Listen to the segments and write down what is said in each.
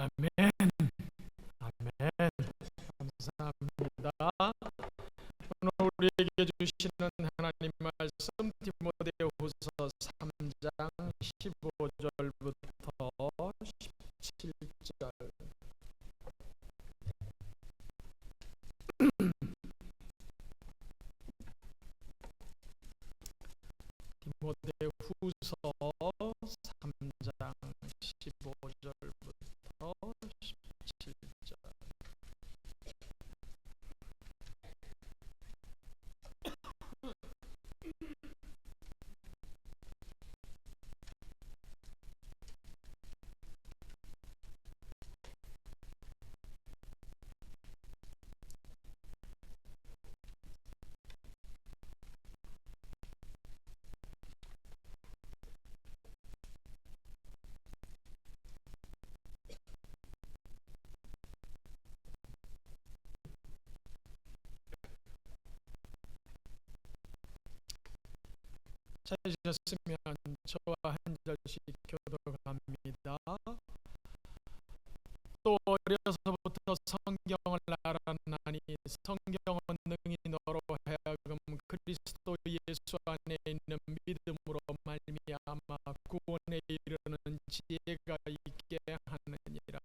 아멘, 아멘. 감사합니다. 오늘 우리에게 주시는 하나님 말씀 디모데후서 3장 15절부터 17절. 디모데후서 3장 15절부터 17절. 찾으셨으면 저와 한 절씩 교독합니다. 또 어려서부터 성경을 알았나니 성경은 능히 너로 하여금 그리스도 예수 안에 있는 믿음으로 말미암아 구원에 이르는 지혜가 있게 하느니라.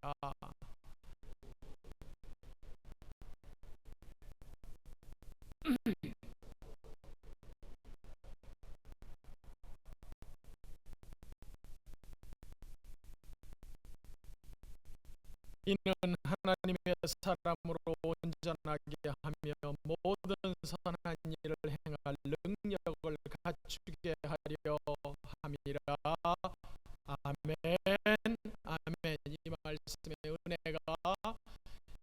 이는 하나님의 사람으로 온전하게 하며 모든 선한 일을 행할 능력을 갖추게 하려 함이라. 아멘, 아멘. 이 말씀의 은혜가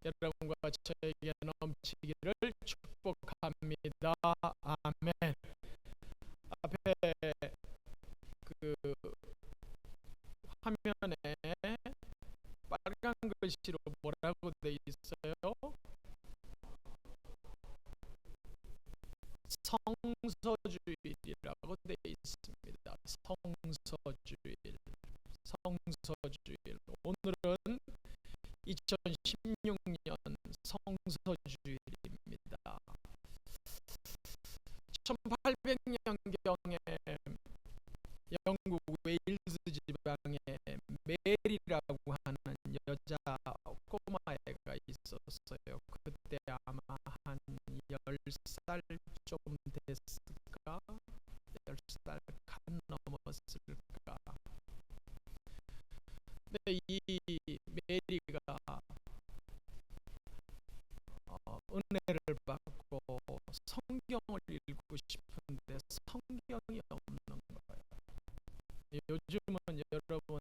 여러분과 저에게 넘치기를 축복합니다. 아멘. 앞에 그 화면에 빨간 글씨로 뭐라고 돼 있어요? 성서주일이라고 돼 있습니다. 성서주일, 성서주일. 오늘은 2016년 성서주일입니다. 1800년경에 영국 웨일즈 지방에 메리라고 하는 여자 꼬마애가 있었어요. 그때 아마 한 10살 좀 됐을까? 10살 간 넘었을까? 근데 이 메리가 은혜를 받고 성경을 읽고 싶은데 성경이 없는 거예요. 요즘은 여러분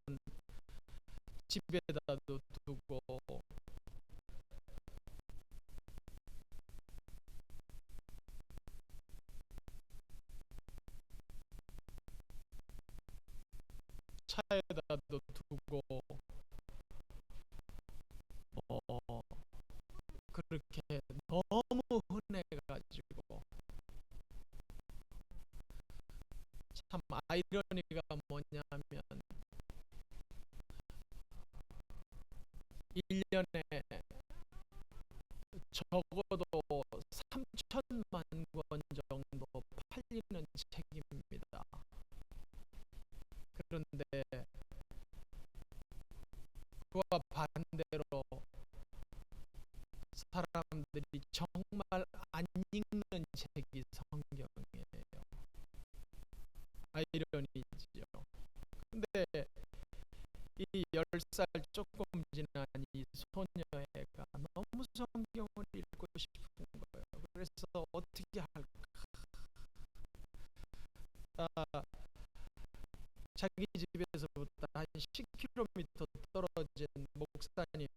집에다 두고 차에다 두고 그렇게 너무 흔해가지고 참 아이러니가 뭐냐면 1년에 적어도 3천만 권 정도 팔리는 책입니다. 그런데 그와 반대로 사람들이 정말 안 읽는 책이 성경이에요. 아이러니지요. 근데 이 10살 조금 지난 이 소녀애가 너무 성경을 읽고 싶은 거예요. 그래서 어떻게 할까? 자기 집에서부터 한 10km 떨어진 목사님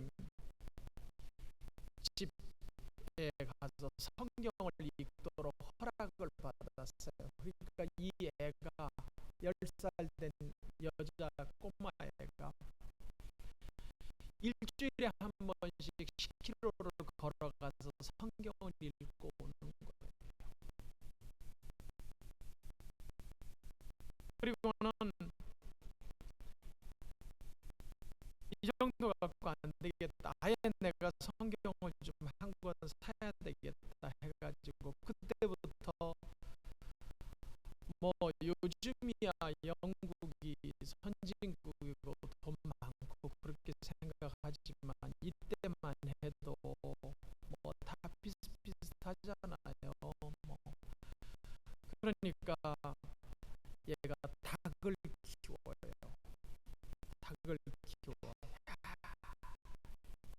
집에 가서 성경을 읽도록 허락을 받았어요. 그러니까 이 애가 10살 된 여자 꼬마애가 일주일에 한 번씩 10km를 걸어가서 성경을 읽고 오는 거예요. 그리고는 이 정도 갖고 안 사야 되겠다 해가지고 그때부터 뭐 요즘이야 영국이 선진국이고 돈 많고 그렇게 생각하지만 이때만 해도 뭐 다 비슷비슷하잖아요. 뭐 그러니까 얘가 닭을 키워요. 닭을 키워.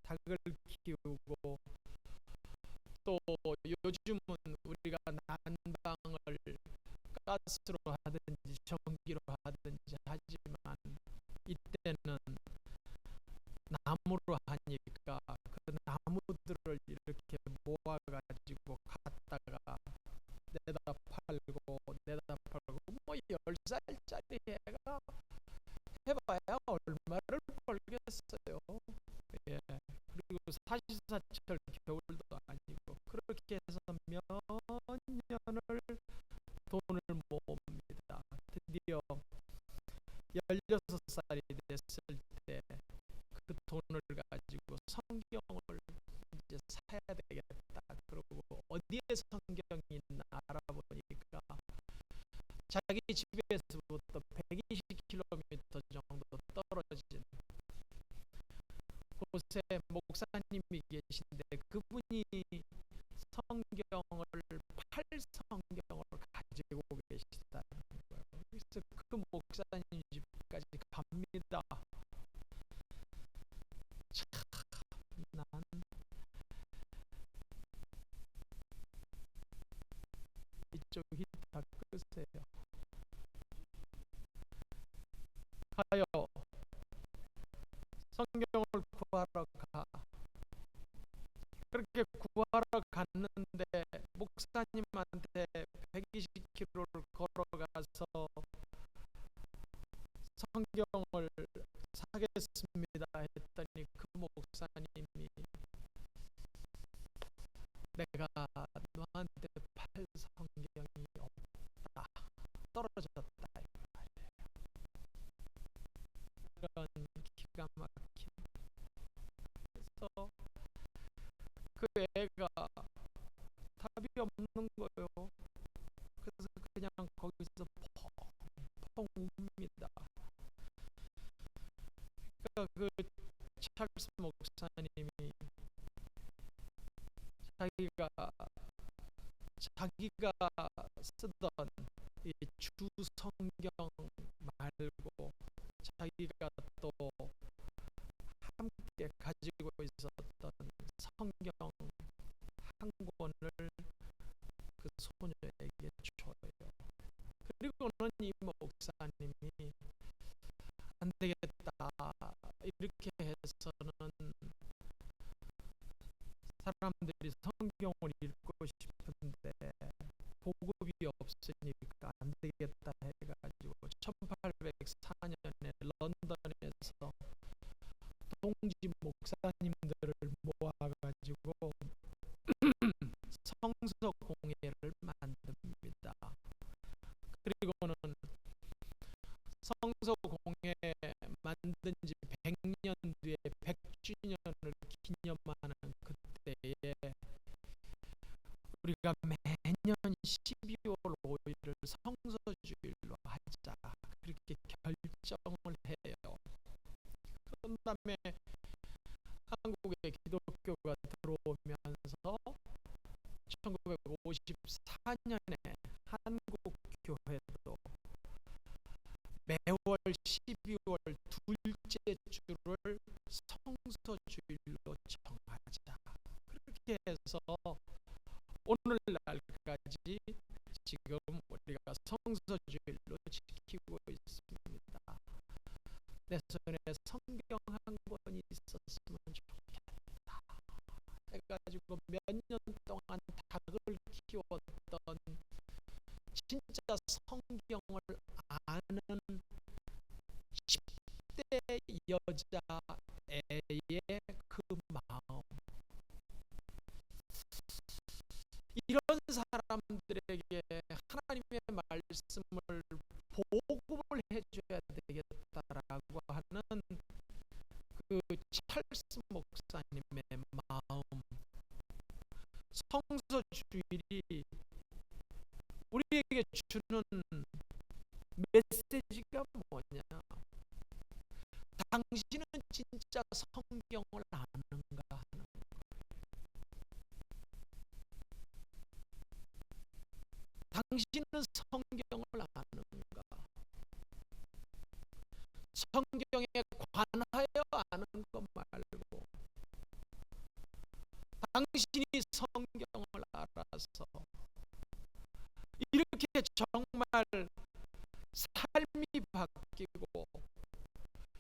닭을 키우고 또 요즘은 우리가 난방을 가스로 하든지 전기로 하든지 하지만 이때는 나무로 하니까 그 나무들을 이렇게 모아가지고 갖다가 내다 팔고 내다 팔고 뭐 10살짜리 애가 해봐야 얼마를 벌겠어요. 예. 그리고 사시사철 겨울도 아니고 그렇게 해서 몇 년을 돈을 모읍니다. 드디어 16살이 됐을 때 그 돈을 가지고 성경을 이제 사야 되겠다. 그리고 어디에 성경이 있나 알아보니까 자기 집에서부터 120km 정도 떨어진 곳에 목사님이 계신데 그분이 성경을 팔성경을 가지고 계시다는 거예요. 그래서 그 목사님 집까지 갑니다. 참, 난 이쪽 히다 끄세요. 가요. 성경을 구하러 가. 그렇게 구하러 갔는데 목사님한테 120km를 걸어가서 성경을 사겠습니다 했더니 그 목사님이 내가 너한테 팔 성경이 없다. 떨어졌다. 이런 기가 막힌. 그래서 그 애가 답이 없는 거예요. 그래서 그냥 거기서 펑펑 웁니다. 그러니까 그 찰스 목사님이 자기가 쓰던 이 주성경 말고 자기가 또 함께 가지고 있었던 성경 한 권을 그 소녀에게 줘요. 그리고는 이 목사님이 안 되겠다. 이렇게 해서는 사람들이 성경을 읽고 싶은데 보급이 없으니까 안 되겠다 해가지고 1804년에 런던에서 동지 목사님들을 모아가지고 성서공예를 만듭니다. 그리고는 성서공예 만든 지 100년 뒤에 100주년을 기념하는 그때에 우리가 매년 12월 5일을 성서주일로 하자 그렇게 결정을 해요. 그런 다음에 한국에 기독교가 들어오면서 1954년에 한국교회도 매월 12월 둘째 주를 성서주일로 정하자. 그렇게 해서 오늘날까지 지금 우리가 성서주일로 지키고 있습니다. 내 손에 성경 한 권이 있었으면 좋겠다 해가지고 몇 년 동안 닭을 키웠던 진짜 성경을 아는 10대 여자애의 그 마음, 이런 사람들에게 하나님의 말씀을 보급을 해줘야 되겠다라고 하는 그 찰스 목사님의 마음, 주는 메시지가 뭐냐? 당신은 진짜 성경을 아는가 하는. 당신은 성경을 아는가? 성경에 관하여 아는 것 말고 당신이 성경을 알아서 이렇게 정말 삶이 바뀌고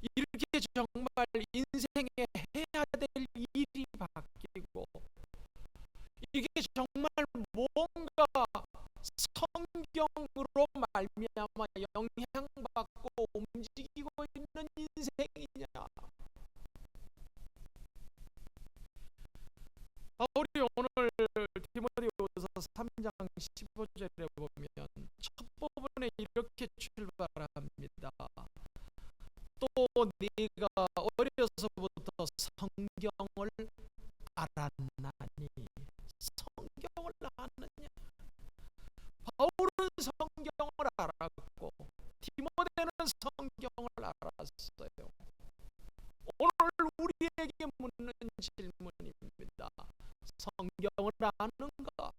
이렇게 정말 인생에 해야 될 일이 바뀌고 이게 정말 뭔가 성경으로 말미암아 영향받고 움직이고 있는 인생이냐? 바울이 오늘 디모데후서 3장 15절에 보면 첫 부분에 이렇게 출발합니다. 또 네가 어려서부터 성경을 알았나니. 성경을 아느냐? 바울은 성경을 알았고 디모데는 성경을 알았어요. 오늘 우리에게 묻는 질문입니다. 성경을 아는가?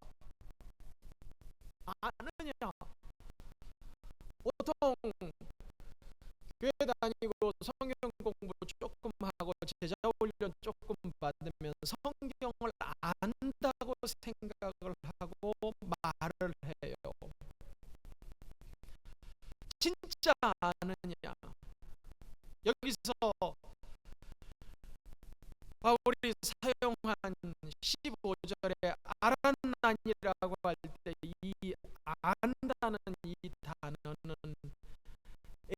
아느냐? 보통 교회 다니고 성경 공부 조금 하고 제자 훈련 조금 받으면 성경을 안다고 생각을 하고 말을 해요. 진짜 아느냐? 여기서 바울이 사용한 15절에 알았나니라고 할 때 이 안다는 이 단어는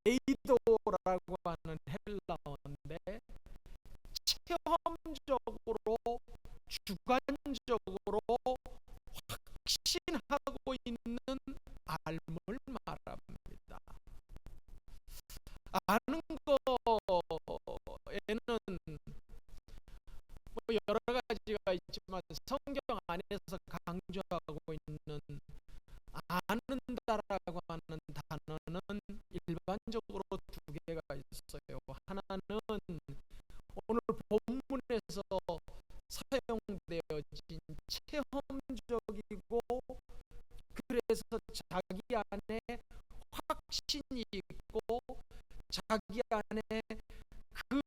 에이도라고 하는 헬라어인데 체험적으로 주관적으로 확신하고 있는 알물 말합니다. 아는 거에는 뭐 여러 가지가 있지만 성경 안에서 강조하고 있는 아는다라고 하는 단어는 일반적으로 두 개가 있어요. 하나는 오늘 본문에서 사용되어진 체험적이고 그래서 자기 안에 확신이 있고 자기 안에 그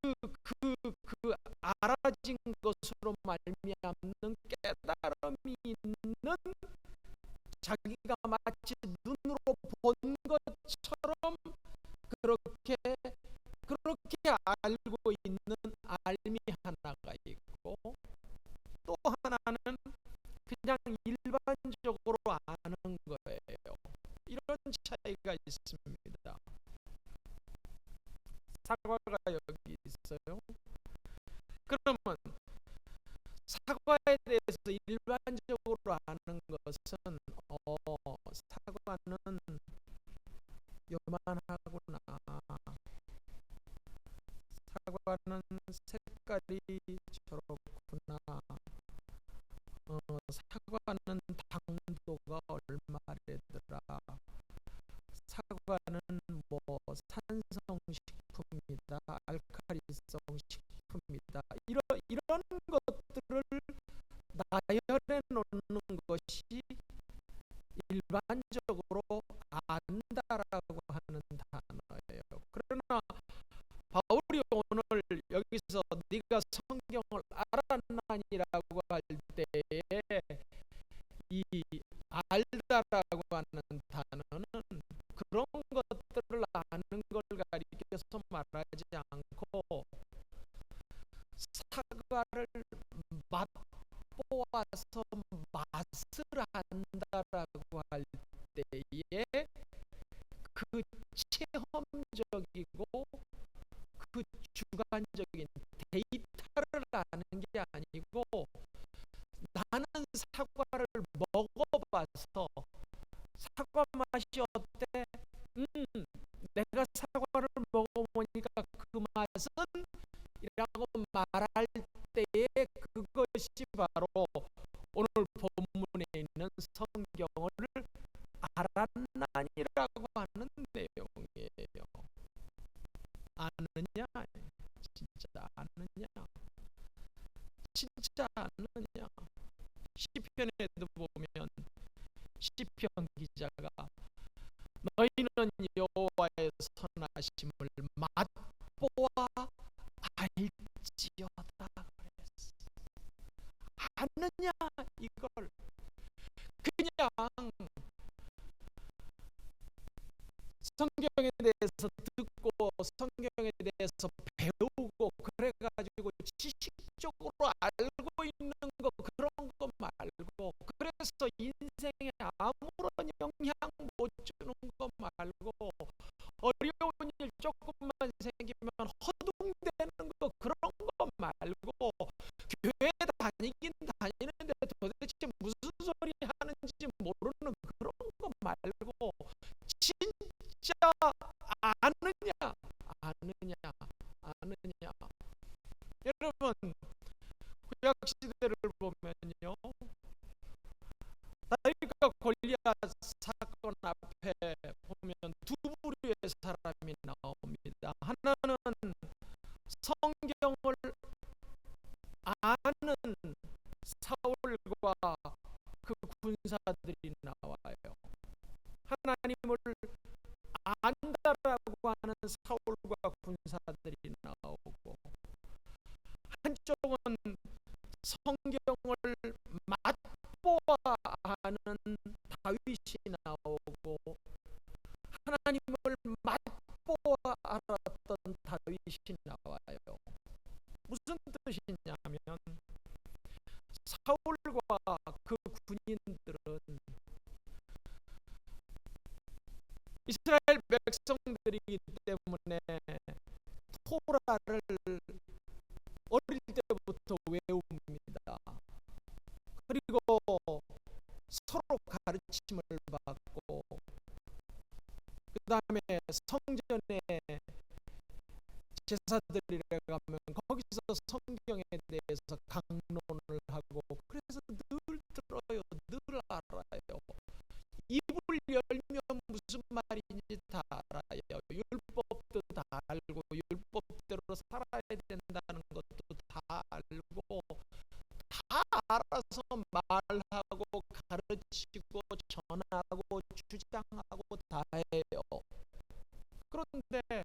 알아진 것으로 말미암는 깨달음이 있는 자기가 마치 눈으로 본 것처럼 그렇게 알고 있는 알미 하나가 있고 또 하나는 그냥 일반적으로 아는 거예요. 이런 차이가 있습니다. 사과가 여기 있어요. 그러면 사과에 대해서 일반적으로 아는 것은 사과는 요만하구나. 사과는 색깔이 저렇구나. 사과는 당도가 얼마래더라. 사과는 뭐 산성식품이다, 알칼리성 식품이다. 이런 것들을 나열해 놓는 것이 일반적으로 안다라고 하는 단어예요. 그러나 바울이 오늘 여기서 네가 성경을 알았나니라고 할 때에 이 알다라고 하는 단어는 그런 것들을 아는 걸 가리켜서 말하지 않고 사과를 맛보아서 맛을 안다라고 할 때에 그 체험적이고 그 주관적인 데이터를 아는 게 아니고 나는 사과를 먹어봐서 사과 맛이 어때? 내가 사과를 먹어보니까 그 맛은 이라고 말할 때에 그것이 바로 오늘 본문에 있는 성경을 알았나 여호와의 선하심을 맛보아 알지어다 그랬어. 아느냐 이걸 그냥 성경에 대해서 듣고 성경에 대해서 배우고 그래가지고 지식적으로 알고 있는 거 그런 거 말고, 그래서 인생에 아무런 영향 못 주는 거 말고, 어려운 일 조금만 생기면 허둥대는 거 그런 거 말고, 교회 다니긴 다니는데 도대체 무슨 소리 하는지 모르는 그런 거 말고, 진짜 아느냐 아느냐 아느냐. 여러분 구약 시대를 보면요, 다윗과 골리앗 사건 앞에 보면 두 부류의 사람이 나옵니다. 하나는 성경을 아는 사울과 그 군사들이 나와요. 하나님을 안다라고 하는 사울과 군사들이 나오고, 한쪽은 성경을 맛보아 아는 다윗이 나오고, 하나님을 맛보아 알았던 다윗이 나와요. 무슨 뜻이냐면, 사울과 그 군인들은 이스라엘 백성들이기 때문에 토라를 어릴 때부터 외웁니다. 그리고 서로 가르침을 받고, 그 다음에 성전에 제사드리러 가면 거기서 성경에 대해서 강론을 하고, 그래서 늘 들어요, 늘 알아요. 입을 열면 무슨 말인지 다 알아요. 율법도 다 알고, 율법대로 살아야 된다는 것도 다 알고, 다 알아서 말하고 가르치고 전하고 주장하고 다 해요. 그런데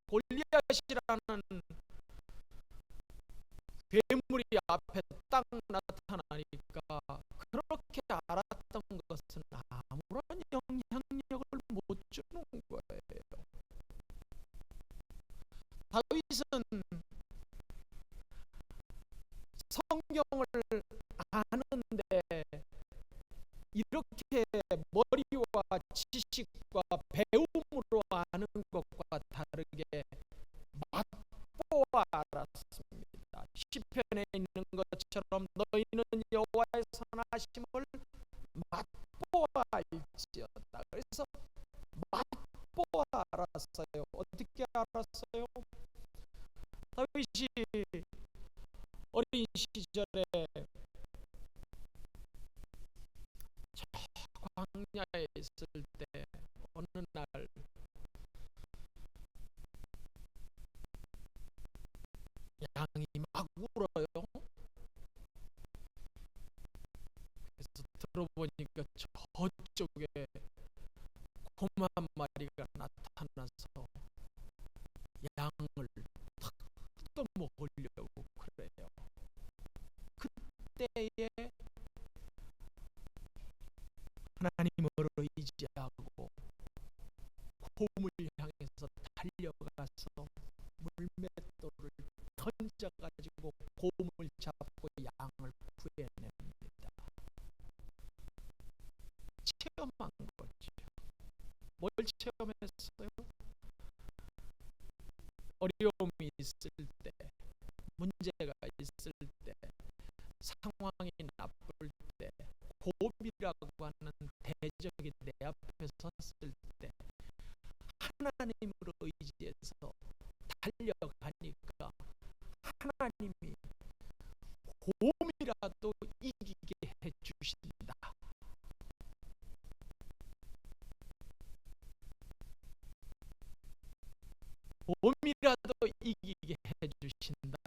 골리앗이라는 괴물이 앞에 딱 나타나니까 그렇게 알았던 것은 아무런 영향력을 못 주는 거예요. 다윗은 성경을 아는데 이렇게 머리와 지식과 배움으로 아는 것과 다르게 맛보아 알았습니다. 시편에 있는 것처럼 너희는 여호와의 선하심을 맛보아 알지어다. 그래서 맛보아 알았어요. 어떻게 알았어요? 다윗이 어린 시절에 저 광야에 있을 때 어느 날 양이 막 울어요. 그래서 들어보니까 저쪽에 곰 한 마리가 나타나서 양을 탁 떠먹으려고 그래요. 그때에 하나님을 의지하고 곰을 향해서 달려가서 물맷돌을 던져가지고 곰을 잡고 양을 구해냅니다. 체험한 거죠. 뭘 체험했어요? 어려움이 있을 때, 문제가 있을 때, 상황이 나쁠 때, 곰이라고 하는 대적이 내 앞에 섰을 때 하나님으로 의지해서 달려가니까 하나님이 곰이라도 이기게 해주신다. 곰이라도 이기게 해주신다.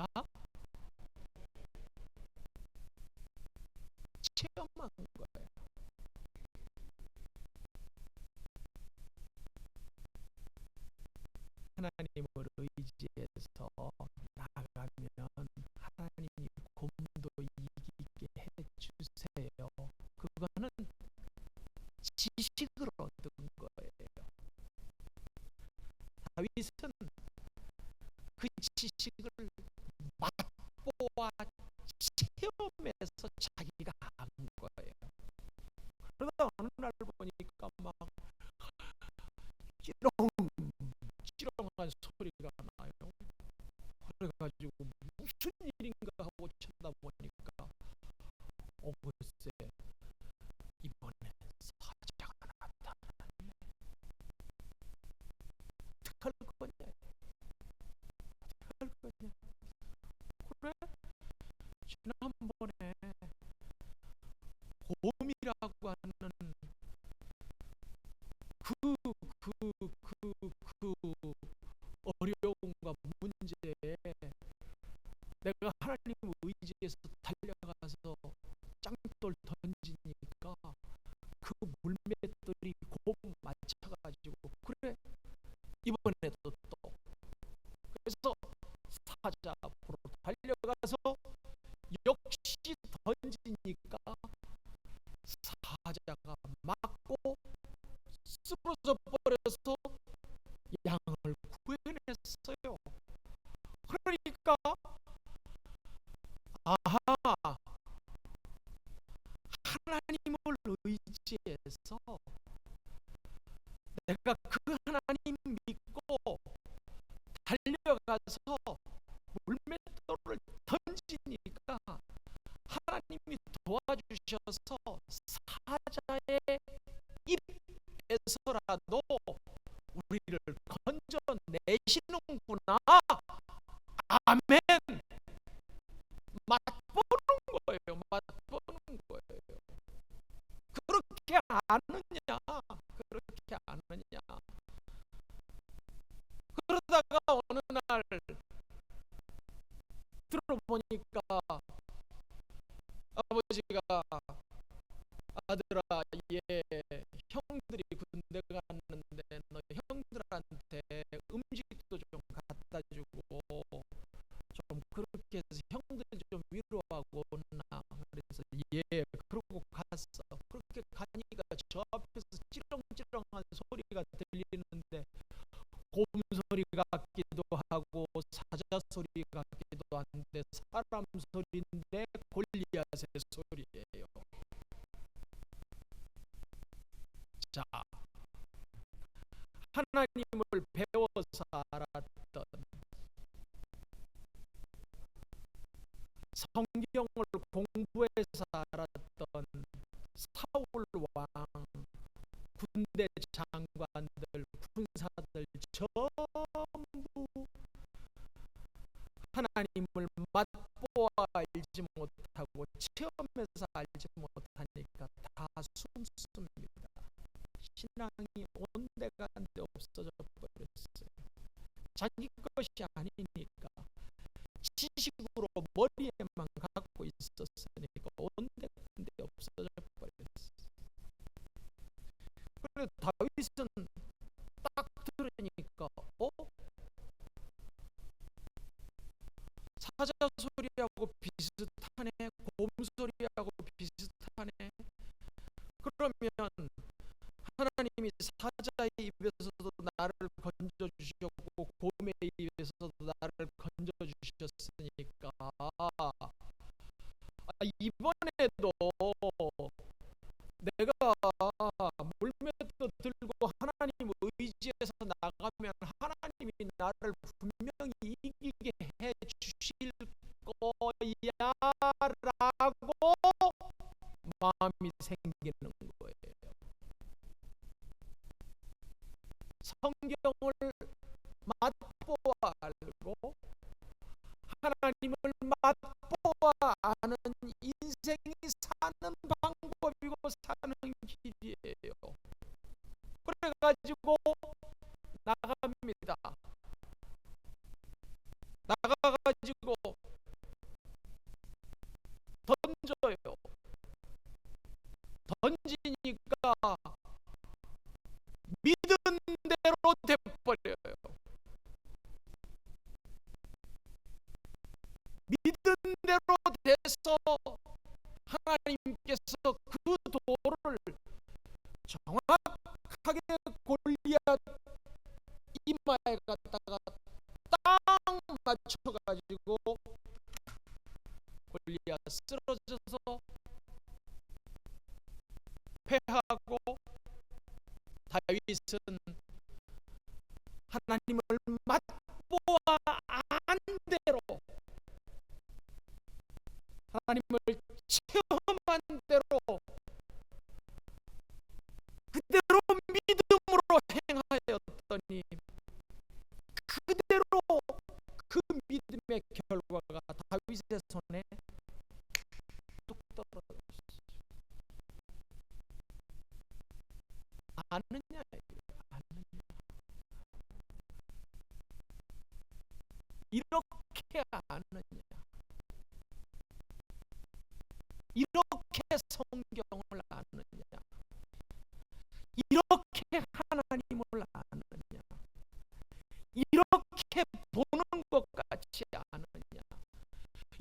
체험한 거예요. 하나님을 의지해서 나가면 하나님이 곰도 이기게 해주세요. 그거는 지식을 얻은 거예요. 다윗은 그 지식을 맛보아 체험해서 자기가 한 거예요. 그러다 어느 날 보니까 막 찌렁찌렁한 소리가 나요. 그래가지고 무슨 일인가 하고 쳐다보니까 글쎄 이번에 사자가 나타나네. 어떡할 거냐, 어떡할 거냐. 그래 지난번에 곰이라고 하는 그 어려움과 문제에 내가 하나님을 의지해서 달려가서 짱돌 던지니까 그 물맷돌이 곰 맞춰가지고 그래 이번에도 또 그래서 사자 앞으로 달려가서 역시 던지니까 사자가 맞고 쓰러져 버려서 양을 구해냈어요. 그러니까 아하, 하나님을 의지해서 내가 그 하나님 믿고 달려가서 물맷돌을 던지니까 하나님이 도와주셔서 사자의 입에서라도 우리를 건져내시는구나. 아멘. 맛보는 거예요. 맛보는 거예요. 그렇게 아느냐? 그렇게 아느냐? 그러다가 어느 날 들어보니까 아버지가 아들아, 얘 형들이 군대 갔는데 너 형들한테 음식도 좀 갖다 주고 좀 그렇게 해서 형들 좀 위로하고 나. 그래서 예 그러고 갔어. 그렇게 가니까 저 앞에서 찌렁찌렁한 소리가 들리는데 곰 소리 같기도 하고 사자 소리 같기도 한데 사람 소리인데 골리앗의 소리예요. 자, 하나님을 배워서 알았던, 성경을 공부해서 알았던 사울 왕, 군대 장관들, 군사들 전부 하나님을 맛보아 알지 못하고 체험해서 알지 못하니까 다 숨습니다. 신앙이 온데간데 없어져 버렸어요. 자기 것이 아니니까 지식으로 머리에만 갖고 있었으니까 온데간데 없어져 버렸어요. 그런데 다윗은 딱 들으니까 사자 소리하고 비슷하네, 곰 소리하고 비슷하네. 그러면 하나님이 사자의 입에서도 나를 건져주셨고 곰의 입에서도 나를 건져주셨으니까 이번에도 내가 물맷도 들고 하나님 의지해서 나가면 하나님이 나를 분명히 이기게 해주실 거야 라고 마음이 생기는 거예요. 성경을 맛보아 알고 하나님을 맛보아 아는 인생이 사는 방법이고 사는 길이에요. 그래가지고 나갑니다. 나가가지고 던져요. 던지니까 믿은 대로 돼버려요. 하나님을 맛보아 안 대로, 하나님을 체험한 대로 그대로 믿음으로 행하였더니 그대로 그 믿음의 결과가 다윗의 손에 뚝 떨어졌어요. 아느냐, 아느냐. 이렇게 아느냐, 이렇게 성경을 아느냐, 이렇게 하나님을 아느냐, 이렇게 보는 것 같지 않느냐,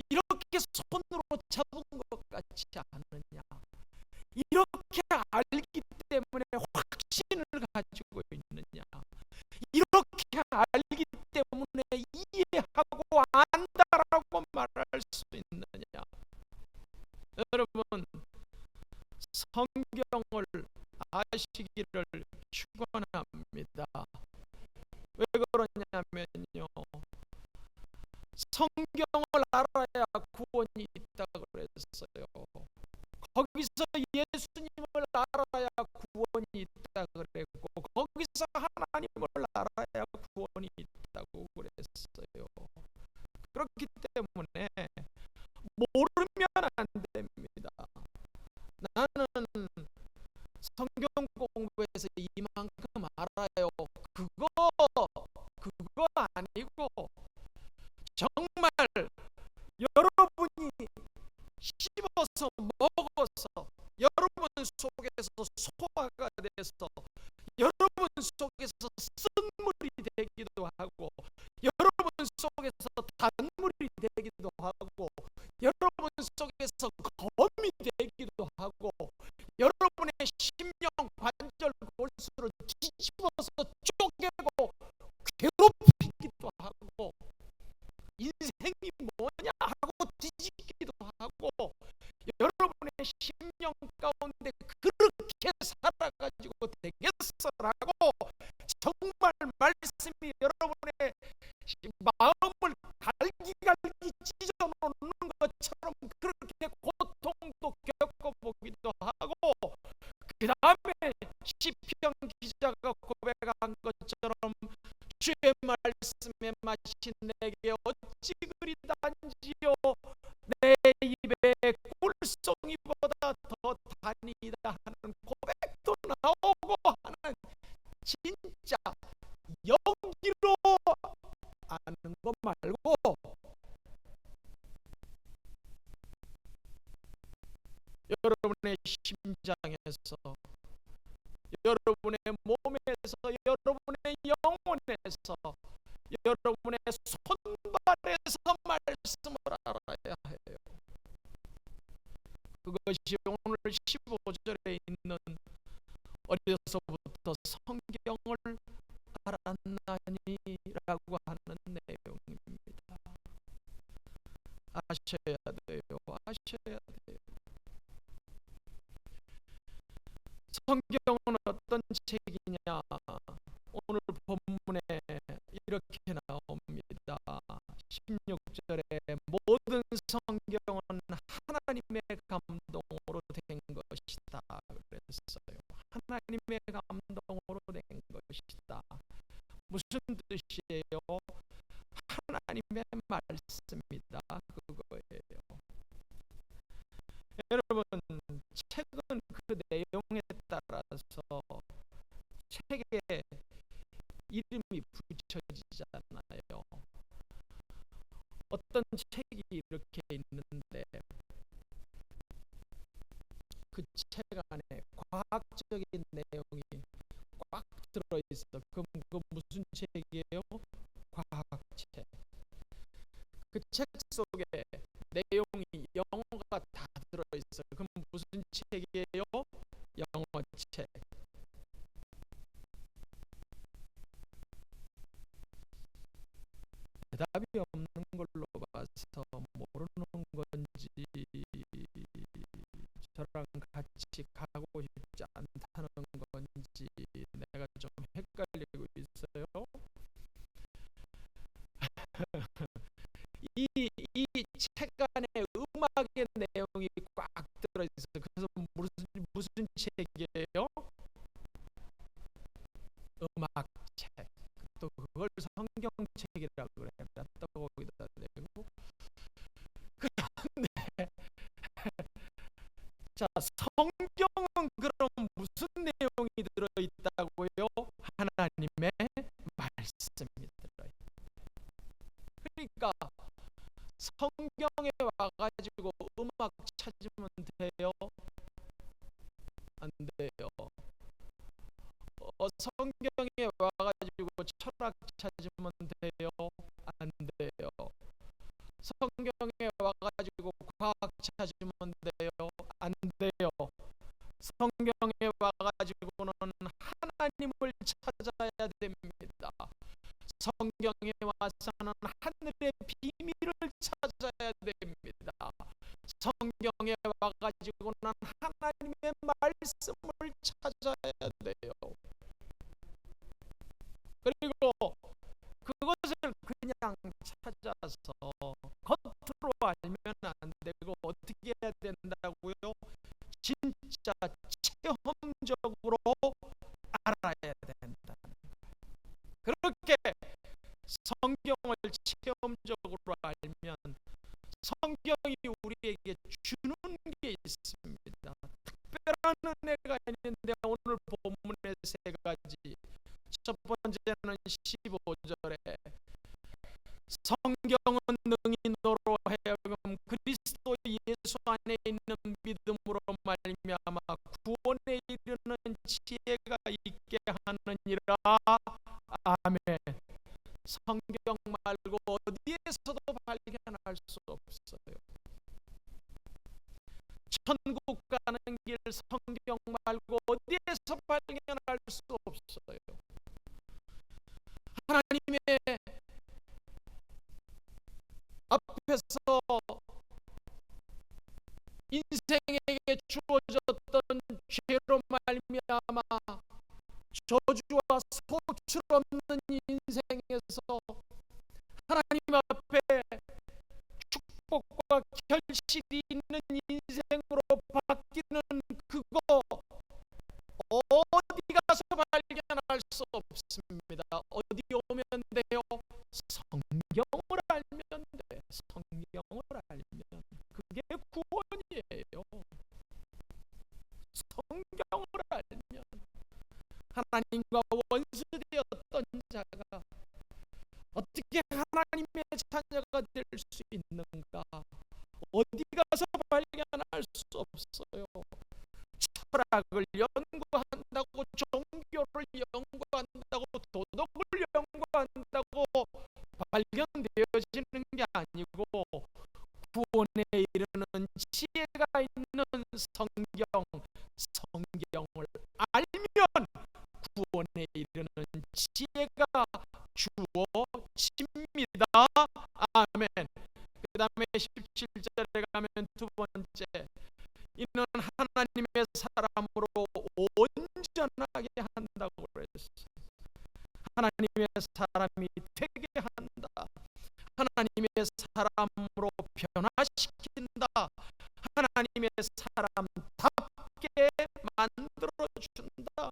이렇게 손으로 잡은 것 같지 않느냐, 이렇게 알기 때문에 확신을 가지고 있느냐, 이렇게 알기 때문에 이해하고 안다라고 말할 수 있느냐. 여러분, 성경을 아시기를 축원합니다. 왜 그러냐면요, 성경을 알아야 구원이 있다 그랬어요. 거기서 예수님을 알아야 구원이 있다 그랬고, 거기서 하나님을 알아야 구원이 있다고 그랬어요. 그렇기 때문에 모르면 안 됩니다. 나는 성경 공부해서 이만큼 알아요, 그거 아니고, 정말 여러분이 씹어서 먹어서 여러분 속에서 소화가 돼서 여러분 속에서 쓴물이 되기도 하고, 여러분 속에서 단물이 되기도 하고, 여러분 속에서 검이 되기도 하고, 여러분의 심령 관절 골수를 뒤집어서 쪼개고 괴롭히기도 하고, 인생이 뭐냐 하고 뒤집기도 하고, 여러분의 심령 가운데 그렇게 살아가지고 되겠어라고 정말 말씀이 여러분의 마음을 갈기갈기 찢어놓는 것처럼 그렇게 고통도 겪어보기도 하고, 그 다음에 시편 기자가 고백한 것처럼 주의 말씀에 마친 내게 어찌 그리 단지요, 내 입에 꿀송이보다 더 다니다 하는 고백도 나오고 하는, 진짜 연기로 아는 거 말고 여러분의 심장에서, 여러분의 몸에서, 여러분의 영혼에서, 여러분의 손발에서 말씀을 알아야 해요. 그것이 오늘 15절에 있는 어려서부터 성경을 알았나니 라고 하는 내용입니다. 아셔야 돼요. 아셔야 돼요. 성경은 어떤 책이냐? 오늘 본문에 이렇게 나옵니다. 16절에 모든 성경은 하나님의 감동으로 된 것이다 그랬어요. 하나님의 감동으로 된 것이다. 무슨 뜻이에요? 하나님의 말씀이다, 그거예요. 여러분, 책은 그 내용에 따라서 책에 이름이 붙여지잖아요. 어떤 책이 이렇게 있는데 그 책 안에 과학적인 내용이 꽉 들어있어. 그럼 그 무슨 책이에요? 과학책. 그 책 속에 내용이 영어가 다 들어있어요. 그럼 무슨 책이에요? 영어책. 대답이 없는 걸로 봐서 모르는 건지 저랑 같이 가고 싶지 않다는 건지 내가 좀 헷갈리고 있어요. 책, 또 그걸 성경책이라고 그래. 또 거기다 대고. 그런데 자, 성경은 그럼 무슨 내용이 들어있다고요? 하나님의 말씀이 들어있다. 그러니까 성경에 와가지고 음악 찾으면 돼요? 안 돼요. 성경에 와가지고 철학 찾으면 돼요? 안 돼요. 성경에 와가지고 과학 찾으면 돼요? 안 돼요. 성경에 와가지고는 하나님을 찾아야 됩니다. 성경에 와서는 하늘의 비밀을 찾아야 됩니다. 성경에 와가지고는 하나님의 말씀을 찾아야 돼요. 그리고 그것을 그냥 찾아서 겉으로 알면 안 되고 어떻게 해야 된다고요? 진짜 체험적으로 알아야 된다. 그렇게 성경을 체험적으로 알면 성경이 우리에게 주는 게 있습니다. 특별한 은혜가 있는데 오늘 본문의 세 가지. 첫 번째는 15절에 성경은 능히 너로 하여금 그리스도 예수 안에 있는 믿음으로 말미암아 구원에 이르는 지혜가 있게 하느니라. 아멘. 성경 말고 어디에서도 발견할 수 없어요. 천국 가는 길 성경 말고 어디에서 발견할 수 없어요. 하나님의 앞에서 인생에게 주어졌던 죄로 말미암아 저주와 소출 없는 인생에서 하나님 앞에 축복과 결실이 있는 인생으로 바뀌는 그거 어디 가서 발견할 수 없습니다. 어디 오면 돼요? 성경을 알면 돼. 성경을 알면 그게 구원이에요. 성경을 알면 하나님과 원수되었던 자가 어떻게 하나님의 자녀가 될 수 있는가? 어디 가서 발견할 수 없어요. 철학을 연구한다고, 종교를 연구한다고, 도덕을 연구한다고 발견되어지는 게 아니고 구원에 이르는 지혜가 있는 성경을 알면 구원에 이르는 지혜가 주어집니다. 아멘. 그 다음에 17절에 가면 두 번째, 이는 하나님의 사람으로 온전하게 한다고 그랬어요. 하나님의 사람이 되게 한다. 하나님의 사람으로 변화시킨다. 하나님의 사람답게 만들어준다.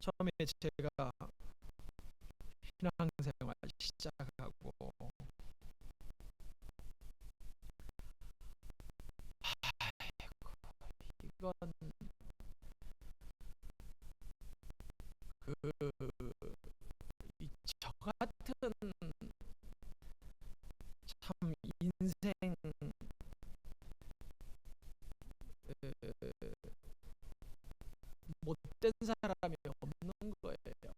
처음에 제가 신앙생활 시작하고 이건 저 같은 참 인생 못된 사람이 없는 거예요.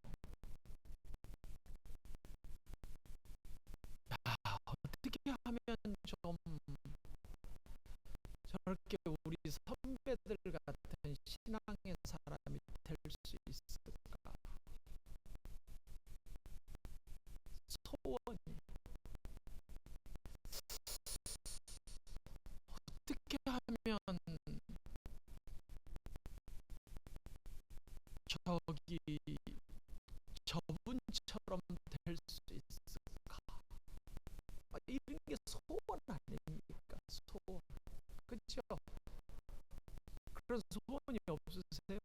야, 어떻게 하면 좀 저렇게 우리 선배들 같은 신앙의 사람이 될 수 있을까? 소원이 어떻게 하면 저기 저분처럼 될 수 있을까? 이런 게 소원 아닙니까? 소원. 그렇죠? 그런 소원이 없으세요?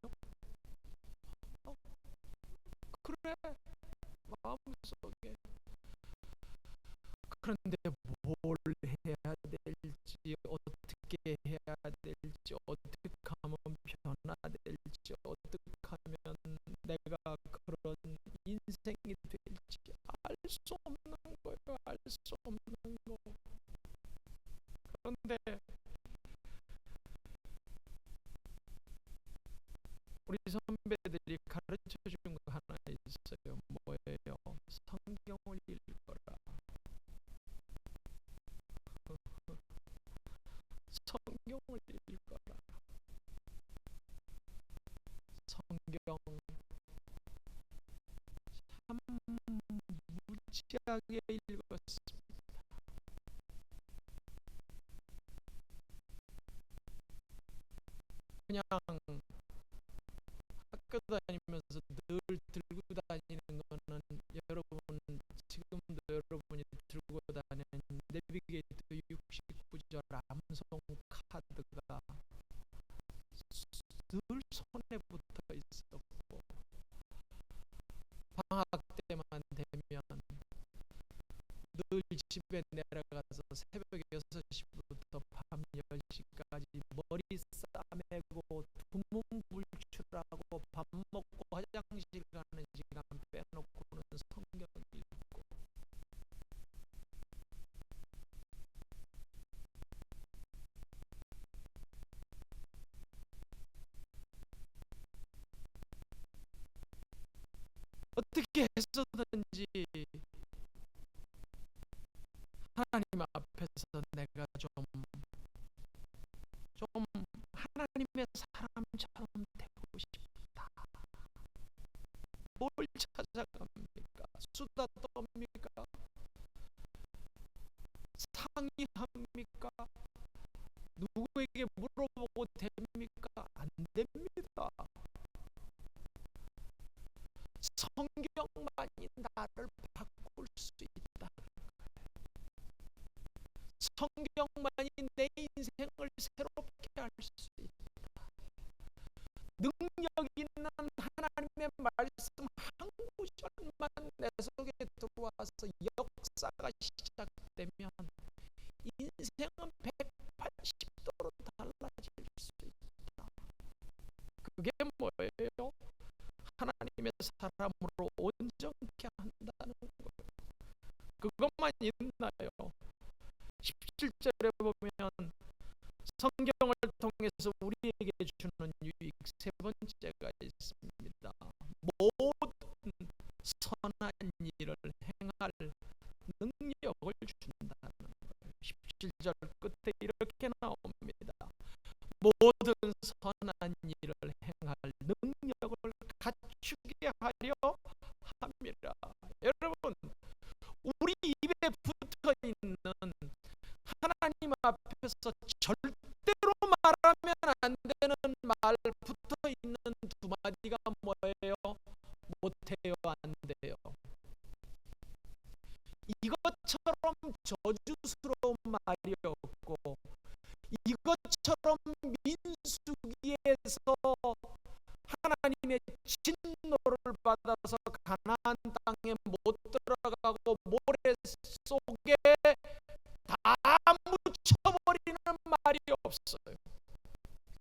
어? 그래, 마음속에. 그런데 뭘 해야 될지, 어떻게 해야 될지, 어떻게 하면 변화될지, 어떻게 하면 내가 그런 인생이 될지 알 수 없는 거예요. 알 수 없는 거. 그런데 우리 선배들이 가르쳐 준 거 하나 있어요. 뭐예요? 성경을 읽어라. 성경을 읽어라. 성경 참 무지하게 읽었습니다. 그냥 학교 다니면서 늘 들고 다니는 거는 여러분 지금도 여러분이 들고 다니는 내비게이터 69절 암송 카드가 늘 손에 붙어 있었고 방학 때만 되면 늘 집에 내려가서 새벽 6시부터 밤 10시까지 머리 싸매고 두문불출하고 밥 먹고 화장실 가는 시간 빼놓고는 성경 읽고 어떻게 했었는지 하나님 앞에서 내가 좀 하나님의 사람처럼 되고 싶다. 뭘 찾아갑니까? 수다 떱니까? 상의합니까? 누구에게 물어보고 됩니까? 안 됩니다. 성경만이 나를 바꿀 수 있다. 성경만이 내 인생을 새롭게 할 수 있다. 능력 있는 하나님의 말씀 한 구절만 내 속에 들어와서 역사가 시작되면 인생은 180도로 달라질 수 있다. 그게 뭐예요? 하나님의 사람으로 온전케 한다는 거예요. 그것만 있나요? 17절에 보면 성경을 통해서 우리에게 주는 유익 세 번째가 있습니다. 모든 선한 일을 행할 능력을 준다는 거예요. 17절 끝에 이렇게 나옵니다. 모든 선한 일을 행할 능력을 갖추게 하려 함이라. 여러분, 우리 입에 붙어 있는 하나님 앞에서 절대로 말하면 안 되는 말 붙어 있는 두 마디가 뭐예요? 못해요, 안 돼요. 이것처럼 저주스러운 말이 없고 이것처럼 민수기에서 하나님의 진노를 받아서 가나안 땅에 못 들어가고 모래 속에 다 묻혀버리는 말이 없어요.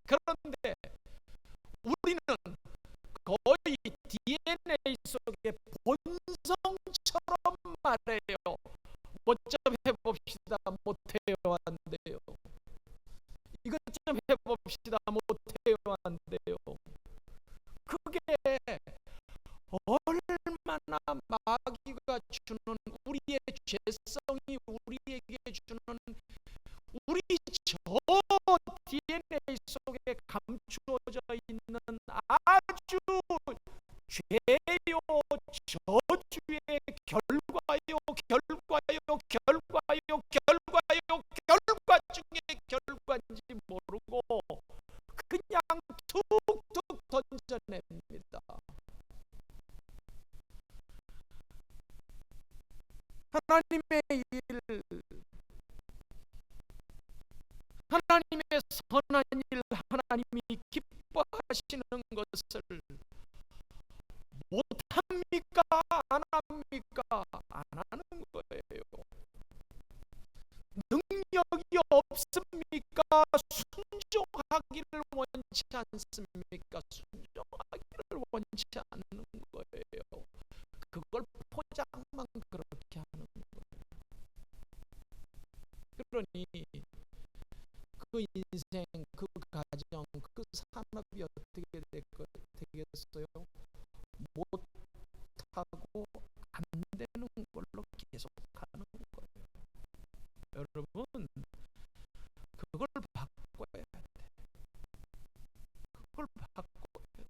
그런데 우리는 거의 DNA 속에 본성처럼 말해요. 뭐 좀 해봅시다. 못해요, 안 돼요. 이것 좀 해봅시다. 못해요, 안 돼요. 그게 얼마나 마귀가 주는 우리의 죄성이 우리에게 주는 우리 저 DNA 속에 감추어져 있는 아주 죄요 저주의 결과요 결과 중에 결과인지 모르고 그냥 툭툭 던져냅니다. 하나님의 일 일 하나님이 기뻐하시는 것을 못합니까? 안 합니까? 안 하는 거예요. 능력이 없습니까? 순종하기를 원치 않습니까? 순종하기를 원치 않는 거예요. 그걸 포장만 그렇게 하는 거예요. 그러니 그 인생, 그 가정, 그 산업이 어떻게 되겠어요? 못하고 안 되는 걸로 계속 가는 거예요. 여러분, 그걸 바꿔야 돼. 그걸 바꿔야 돼.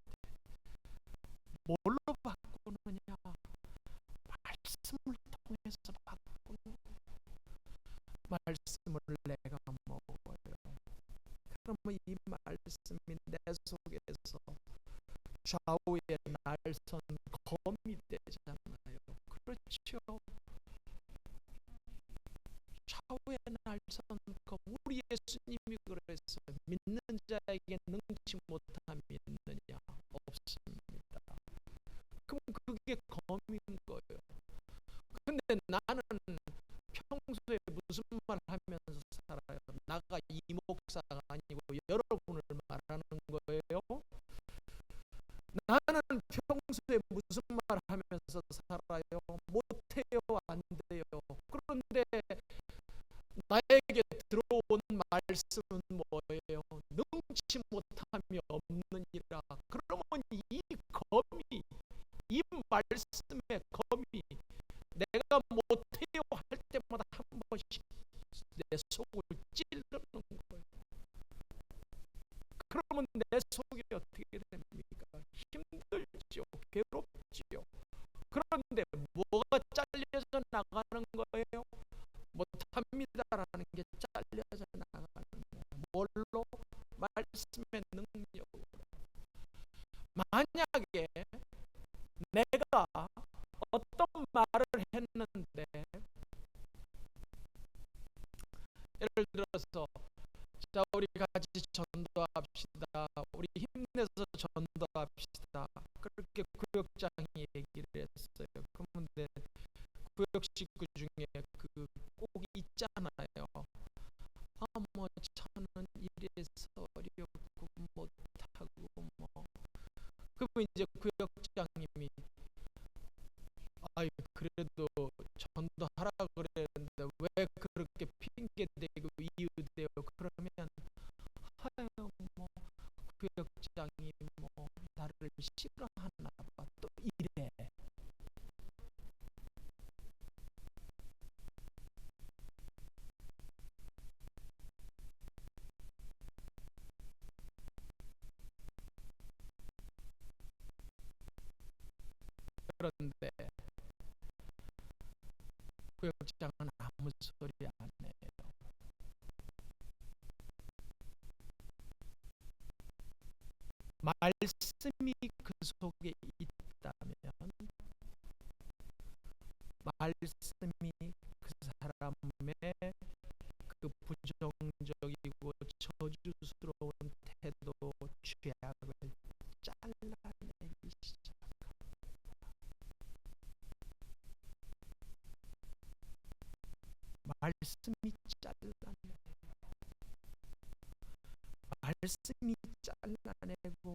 뭘로 바꾸느냐? 말씀을 통해서 바꾸는 거예요. 말씀을 내가 먹어요. 그러면 이 말씀이 내 속에서 좌우의 날선 검이 되잖아요. 그렇죠? 좌우의 날선 검. 우리 예수님이 그랬어요. 믿는 자에게 능치 못함이 있느냐? 없습니다. 그럼 그게 검인 거예요. 근데 나는 평소에 무슨 말 하면서 살아요? 나가 이 목사가 아니고 여러분을 말하는 거예요. 나는 평소에 무슨 말 하면서 살아요? 못해요, 안 돼요. 그런데 나에게 들어온 말씀은 뭐예요? 능치 못함이 없느니라. 그러면 이 검이, 이 말씀의 검이 내가 못해요 할 때마다 한 번씩 내 속을 찌르는 거예요. 그러면 내 속이 어떻게 됩니까? 힘들지요, 괴롭지요. 그런데 뭐가 잘려져 나가는 거예요? 못합니다라는 게 잘려져 나가는 거예요. 뭘로? 말씀의 능력으로. 만약에 내가 어떤 말을 했는데, 예를 들어서 자, 우리 같이 전도합시다. 우리 힘내서 전도합시다. 그렇게 구역장이 얘기를 했어요. 그런데 구역 식구 중에 그 꼭 있잖아요. 뭐 저는 이래서 어렵고 못하고 뭐. 그러면 이제 구역장님이 아이 그래도 전도하라 그랬는데 왜 그렇게 핑계대고 이유대요? 그러면 아유 뭐 구역장이 뭐 나를 싫어하나 봐 또 이래. 그런데 구역장은 아무 소리 안 해요. 말씀이 그 속에 있다면, 말씀이 그 사람의 그 부정적이고 저주스러운 태도, 죄악을 잘라내기 시작합니다. 말씀이 잘라내요. 말씀이 잘라내고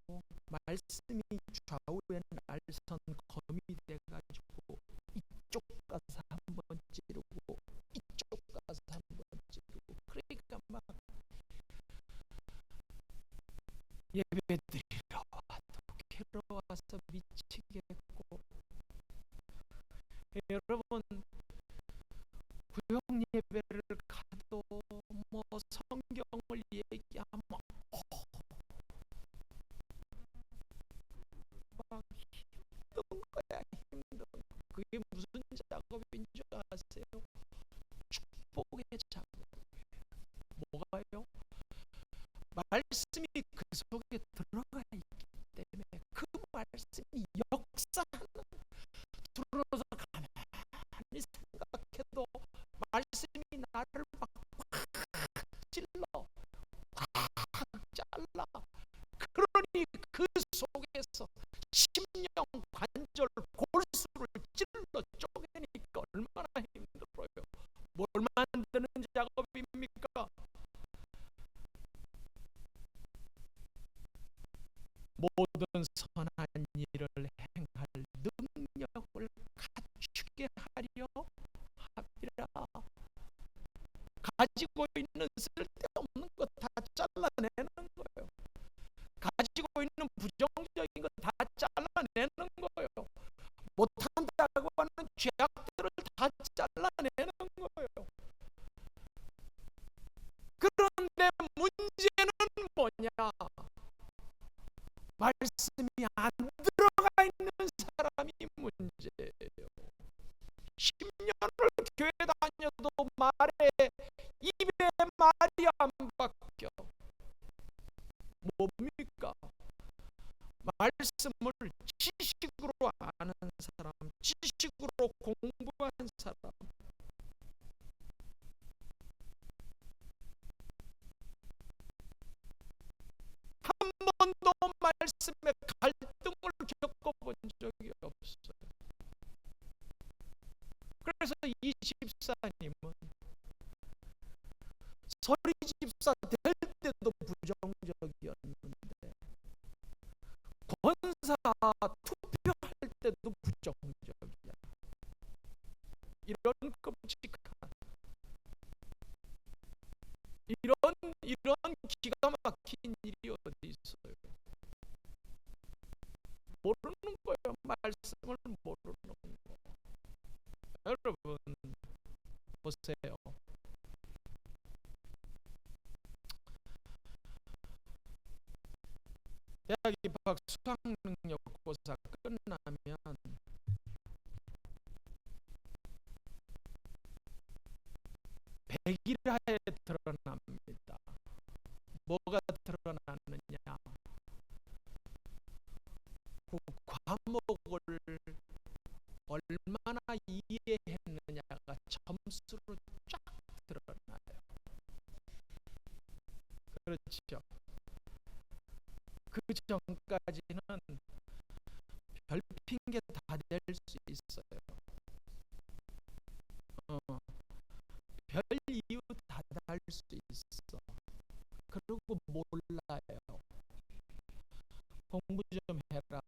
말씀이 좌우에 날선 검이 돼가지고 이쪽 가서 한번 찌르고 이쪽 가서 한번 찌르고. 그러니까 막 예배드리러 와도 괴로워서 미치겠고. 여러분 구역 예배를 가도 뭐 성경을 얘기하면 막 힘든 거야, 힘든. 그게 무슨 작업인 줄 아세요? 축복의 작업이에요. 뭐가요? 말씀이 그 속에 들어가 있기 때문에 그 말씀이 역사하는. 들어서 가만히 생각해도 말씀이 나를 막 찔러. 가지고 있는 쓸데없는 거 다 잘라내는 거예요. 가지고 있는 부정적인 거 다 잘라내는 거예요. 못한다고 하는 죄악들을 다 잘라내는 거예요. 그런데 문제는 뭐냐? 말씀이 안 들어가 있는 사람이 문제예요. 10년을 교회 다녀도 입에 말이 안 바뀌어. 뭡니까? 말씀을 지식으로 아는 사람, 지식으로 공부한 사람. 한 번도 말씀에 갈등을 겪어본 적이 없어요. 그래서 이 집사님은 서리 집사 될 때도 부정적이었는데 권사 투표할 때도 부정적이야. 이런 끔찍한, 이런 기가 막힌 일이 어디 있어요? 모르는 거예요. 말씀을 모르는 거. 여러분 보세요. 대학 입학 수학능력고사 끝나면 100일하에 드러납니다. 뭐가 드러나느냐? 그 과목을 얼마나 이해했느냐가 점수로 쫙 드러나요. 그렇죠. 그 전까지는 별 핑계 다 댈 수 있어요. 별 이유 다 달 수 있어. 그리고 몰라요. 공부 좀 해라.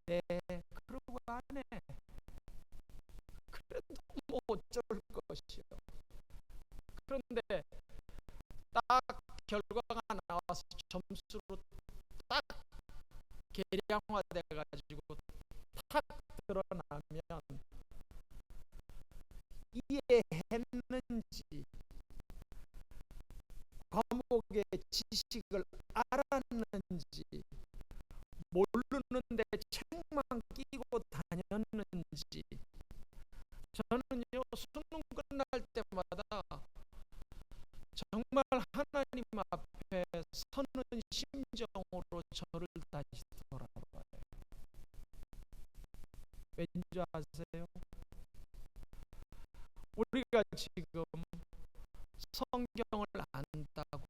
네. 그러고 안 해. 그래도 뭐 어쩔 것이요. 그런데 딱 결과가 나와서 점수로 딱 계량화돼 가지고 탁 드러나면 이해했는지 과목의 지식을 알았는지 모르는데 책만 끼고 다녔는지. 저는요 수능 끝날 때마다 정말 하나님 앞에 서는 심정으로 저를 다시 돌아봐요. 왠지 아세요? 우리가 지금 성경을 안다고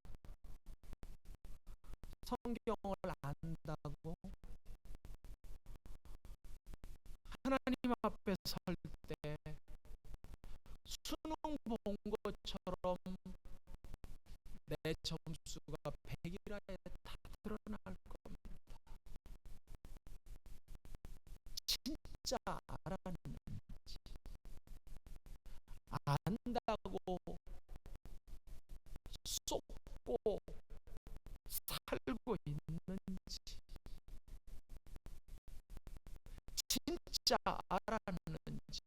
하나님 앞에 설 때 수능 본 것처럼 내 점수가 100이라에 다 드러날 겁니다. 진짜 알았는지, 안다고 쏟고 살고 있는지, 진짜 알았는지,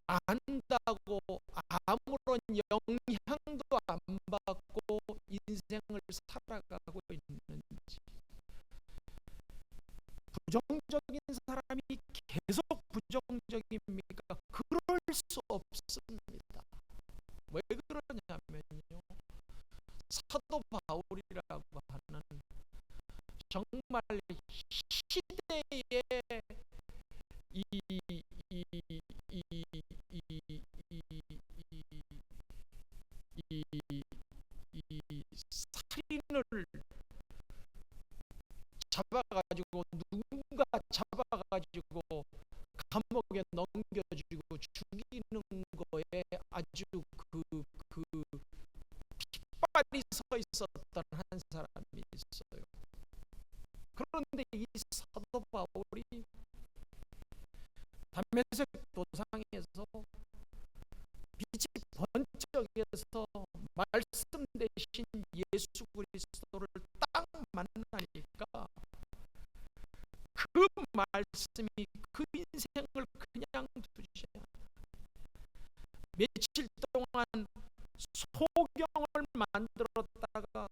안다고 아무런 영향도 안 받고 인생을 살아가고 있는지. 부정적인 사람이 계속 부정적입니까? 그럴 수 없습니다. 왜 그러냐면요, 사도 바울이라고 하는 정말 시대의 이 살인을 잡아가지고, 누군가 잡아가지고 감옥에 넘겨주고 죽이는 거에 아주 깃발이 서 있었던 한 사람이 있어요. 그런데 이 사도 바울이 다메섹 도상에서 빛이 번쩍여서 말씀 대신 예수 그리스도를 딱 만나니까 그 말씀이 그 인생을 그냥 두지 않아. 며칠 동안 소경을 만들었다가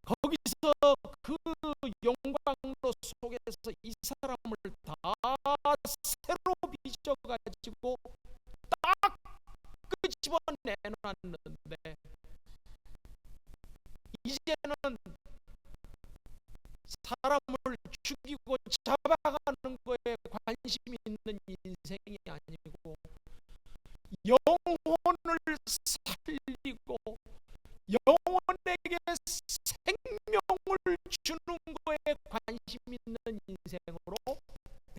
거기서 그 영광로 속에서 이 사람을 다 새로 빚어가지고 딱 끄집어내놨는데 이제는 사람을 죽이고 잡아가는 거에 관심이 있는 인생이 아니고 영혼을 살리고 영혼에게 생명을 주는 거에 관심 있는 인생으로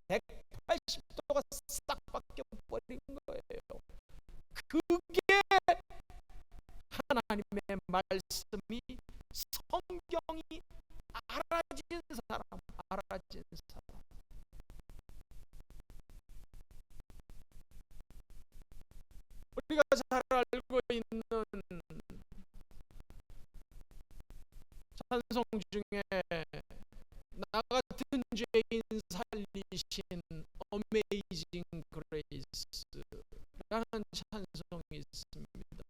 180도가 싹 바뀌어버린 거예요. 그게 하나님의 말씀이 성경이 알아진 사람. 우리가 잘 알고 있는 찬송 중에 나 같은 죄인 살리신 Amazing Grace라는 찬송이 있습니다.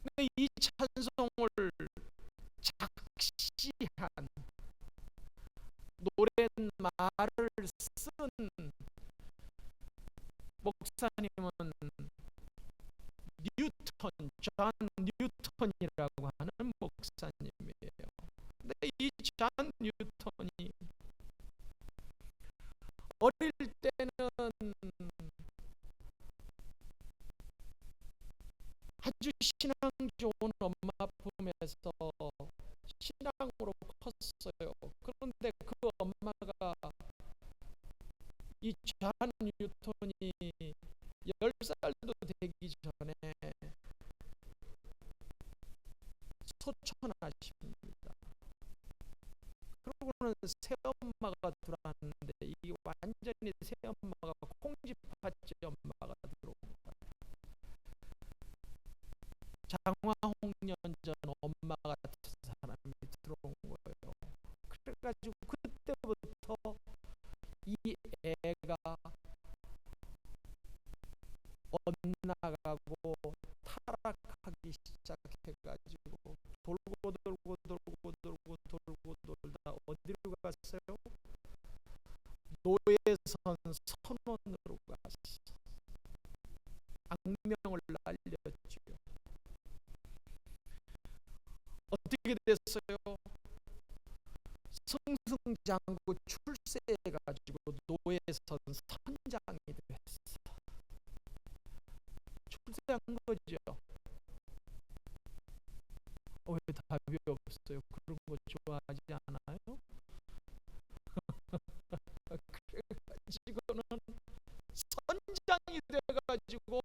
근데 이 찬송을 작시한 노랫말을 쓴 목사님은 존 뉴턴이라고 하는 목사님이에요. 근데 이 존 뉴턴이 어릴 때는 아주 신앙 좋은 엄마 품에서 신앙으로 컸어요. 그런데 그 엄마가 이 존 뉴턴이 10살도 되기 전에 소천하십니다. 그러고는 새엄마가 들어왔는데 이게 완전히 새엄마가 콩쥐팥쥐 엄마가 들어온 거예요. 장화홍련전 엄마 같은 사람이 들어온 거예요. 그래가지고 그때부터 이 애가 엇나가고 타락하기 시작해가지고 돌고 돌다 어디로 갔어요? 노예선 선원으로 갔어. 악명을 날렸죠. 어떻게 됐어요? 승승장구 출세해가지고 노예선 선장이 됐어. 출세한 거죠. 왜 답이 없어요? 그런 거 좋아하지 않아요? 그래가지고는 선장이 돼가지고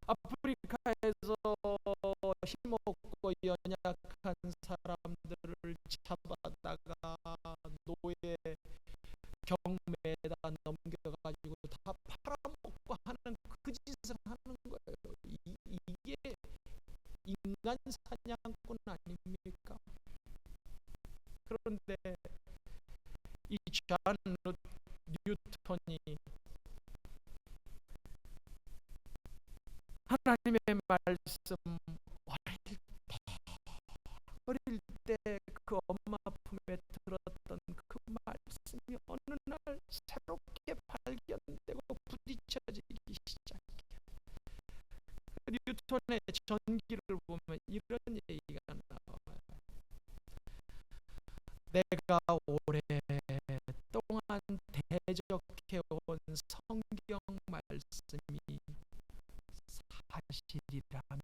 아프리카에서 힘없고 연약한 사람들을 잡아다가 노예 경매에다 넘겨가지고 다 팔아먹고 하는 그 짓을 하는 거예요. 이게 인간 사냥꾼 아닙니까? 그런데 이 존 뉴턴이 하나님의 말씀 어릴 때 그 엄마 품에 들었던 그 말씀이 어느 날 새롭게 발견되고 부딪혀지기 시작해요. 뉴턴의 전기를 보면 이런 얘기가 나와요. 내가 오랫동안 대적해온 성경 말씀이 사실이라면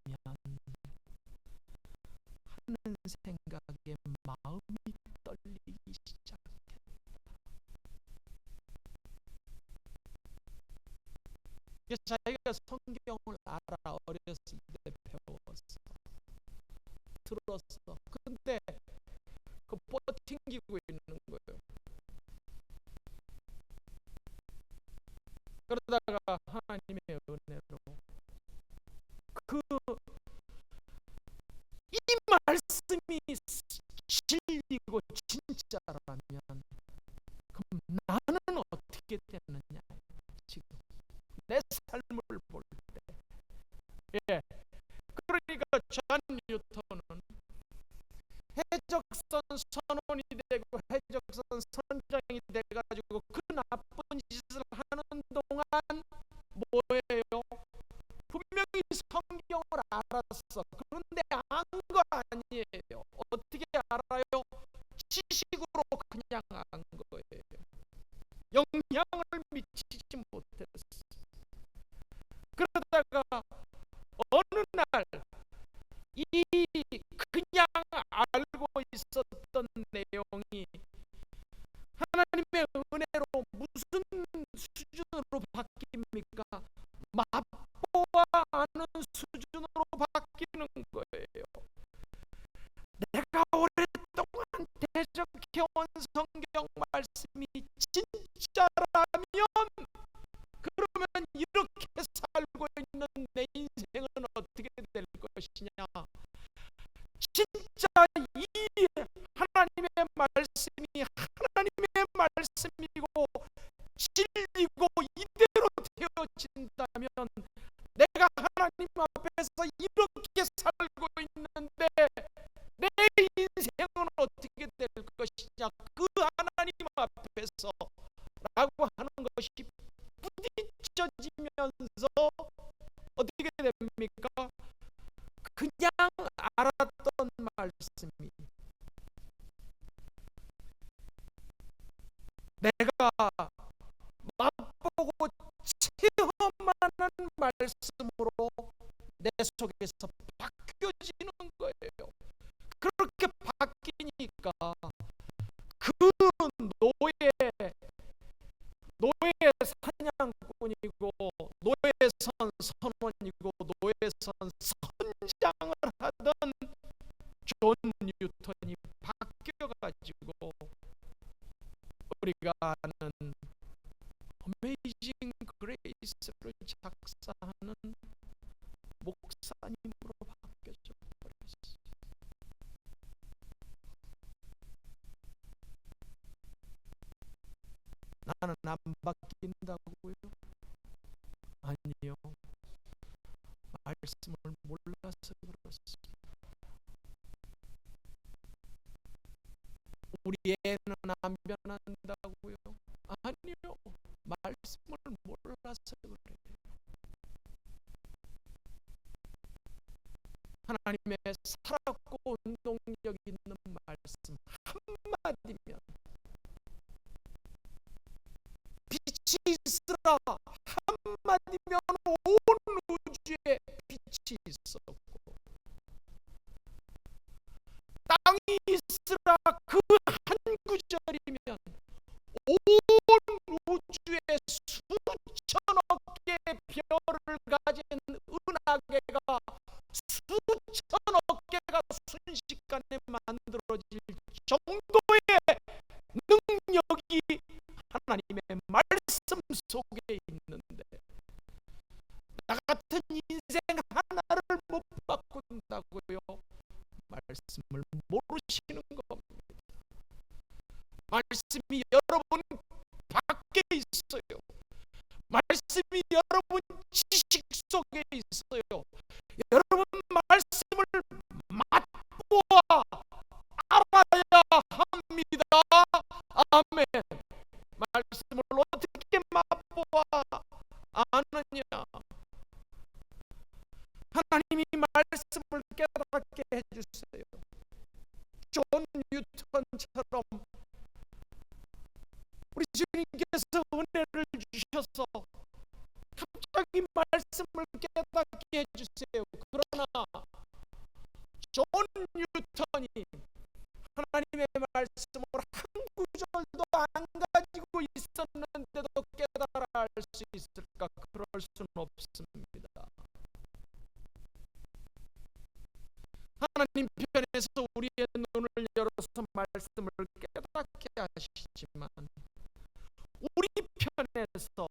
하는 생각에 마음이 떨리기 시작했다. 자기가 성경을 알아. 어렸을 때 배웠어. 들었어. 근데 그 버팅기고 있는 거예요. 그러다가 내 삶을 볼 때, 예, 그러니까 존 뉴턴은 해적선 선원이 되고 해적선 선장이 돼가지고 그 나쁜 짓을 하는 동안 뭐예요? 분명히 성경을 알았어. 그런데 안 거 아니에요. 어떻게 알아요? 지식으로 그냥 안 거예요. 영향을 미치지 못했어. 그러다가 어느 날 이 그냥 알고 있었던 내용이 하나님의 은혜로 무슨 수준으로 바뀝니까? 맛보아 아는 수준으로 바뀌는 거예요. 내가 오랫동안 대적해온 성경 말씀이 진짜라면, 그러면 이렇게 살고 있는 내 인생은 어떻게 될 것이냐? 진짜 이 하나님의 말씀이 하나님의 말씀이고 진리고 이대로 되어진다면, 내가 하나님 앞에서 이렇게 살고 있는데 내 인생은 어떻게 될 것이냐? 그 하나님 앞에서 라고 하는 것이 부딪혀지면서 어떻게 됩니까? 그냥 알았던 말씀이 내가 맛보고 체험하는 말씀으로 내 속에서 바뀌어지는 거예요. 그렇게 바뀌니까 그 노예 사냥꾼이고 노예선 선원이고 노예선 선장을 하던 존 뉴턴이 바뀌어가지고 우리가 아는 어메이징 그레이스를 작사하는 목사님으로 바뀌어져 버렸어요. 나는 안 바뀐다고요? 아니요. 말씀을 몰라서 그렇습니다. 우리 애는 안 변한다고요? 아니요. 말씀을 몰라서 그래요. 하나님의 살았고 운동력 있는 말씀 한마디면 빛이 있으라 한마디면 온 우주에 빛이 있었고, 땅이 있으라 그 한 구절이면 온 우주에 수천억 개의 별을 가진 은하계가 수천억 개가 순식간에 만들어질 정도의 능력이 하나님의 말씀 속에 있는데, 나 같은 인생 하나를 못 바꾼다고요? 말씀을 모르시는 겁니다. 말씀이 여러분 밖에 있어요. 말씀이 여러분 지식 속에 있어요. 여러분 말씀을 맛보아 알아야 합니다. 아멘. 말씀을 어떻게 맛보아 아느냐? 하나님이 말씀을 깨닫게 해주세요. 존 뉴턴처럼 우리 주님께서 은혜를 주셔서 갑자기 말씀을 깨닫게 해주세요. 그러나 존 뉴턴이 하나님의 말씀을 한 구절도 안 가지고 있었는데도 깨달아 알 수 있을까? 그럴 수는 없습니다. 하나님 편에서 우리의 눈을 열어서 말씀을 깨닫게 하시지만, 우리 편에서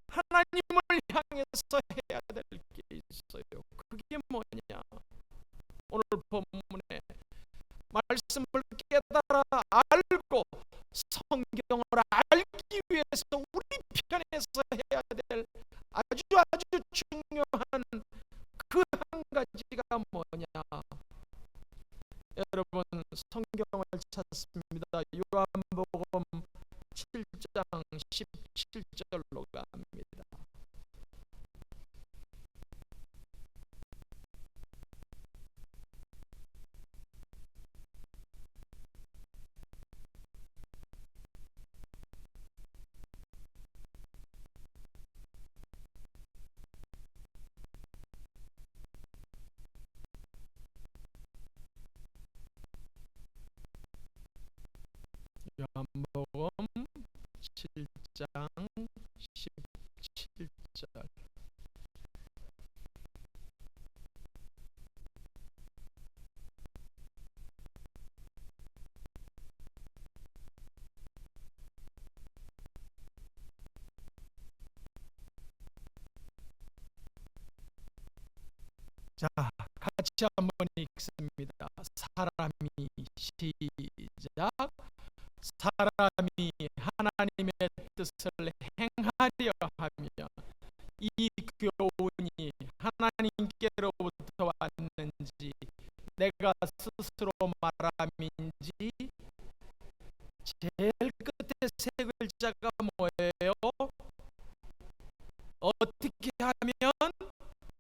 하나님을 향해서 해야 될 게 있어요. 그게 뭐냐? 오늘 본문에 말씀을 깨달아 알고 성경을 알기 위해서 우리 편에서 해야 될 7절로 갑니다. 요한복음 7장 17절. 자, 같이 한번 읽습니다. 사람이, 시작. 사람이 하나님의 뜻을 행하려 하면 이 교훈이 하나님께로부터 왔는지 내가 스스로 말함인지. 제일 끝에 세 글자가 뭐예요? 어떻게 하면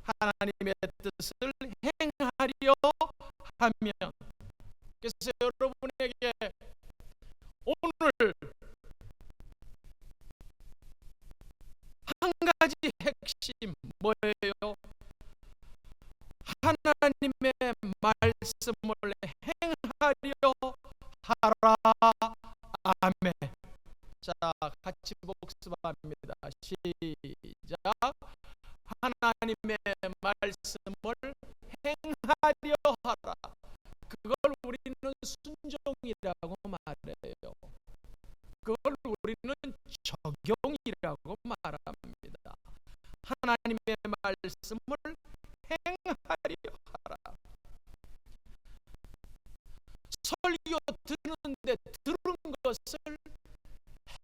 하나님의 뜻을 행하려 하면. 그래서 여러분에게 오늘 한 가지 핵심 뭐예요? 하나님의 말씀을 행하려 하라. 아멘. 자, 같이 복습합니다. 시작. 하나님의 말씀을 행하려 하라. 그걸 우리는 순종이라고 말해요. 그걸 우리는 적용이라고 말합니다. 하나님의 말씀을 행하려 하라. 설교 듣는데 들은 것을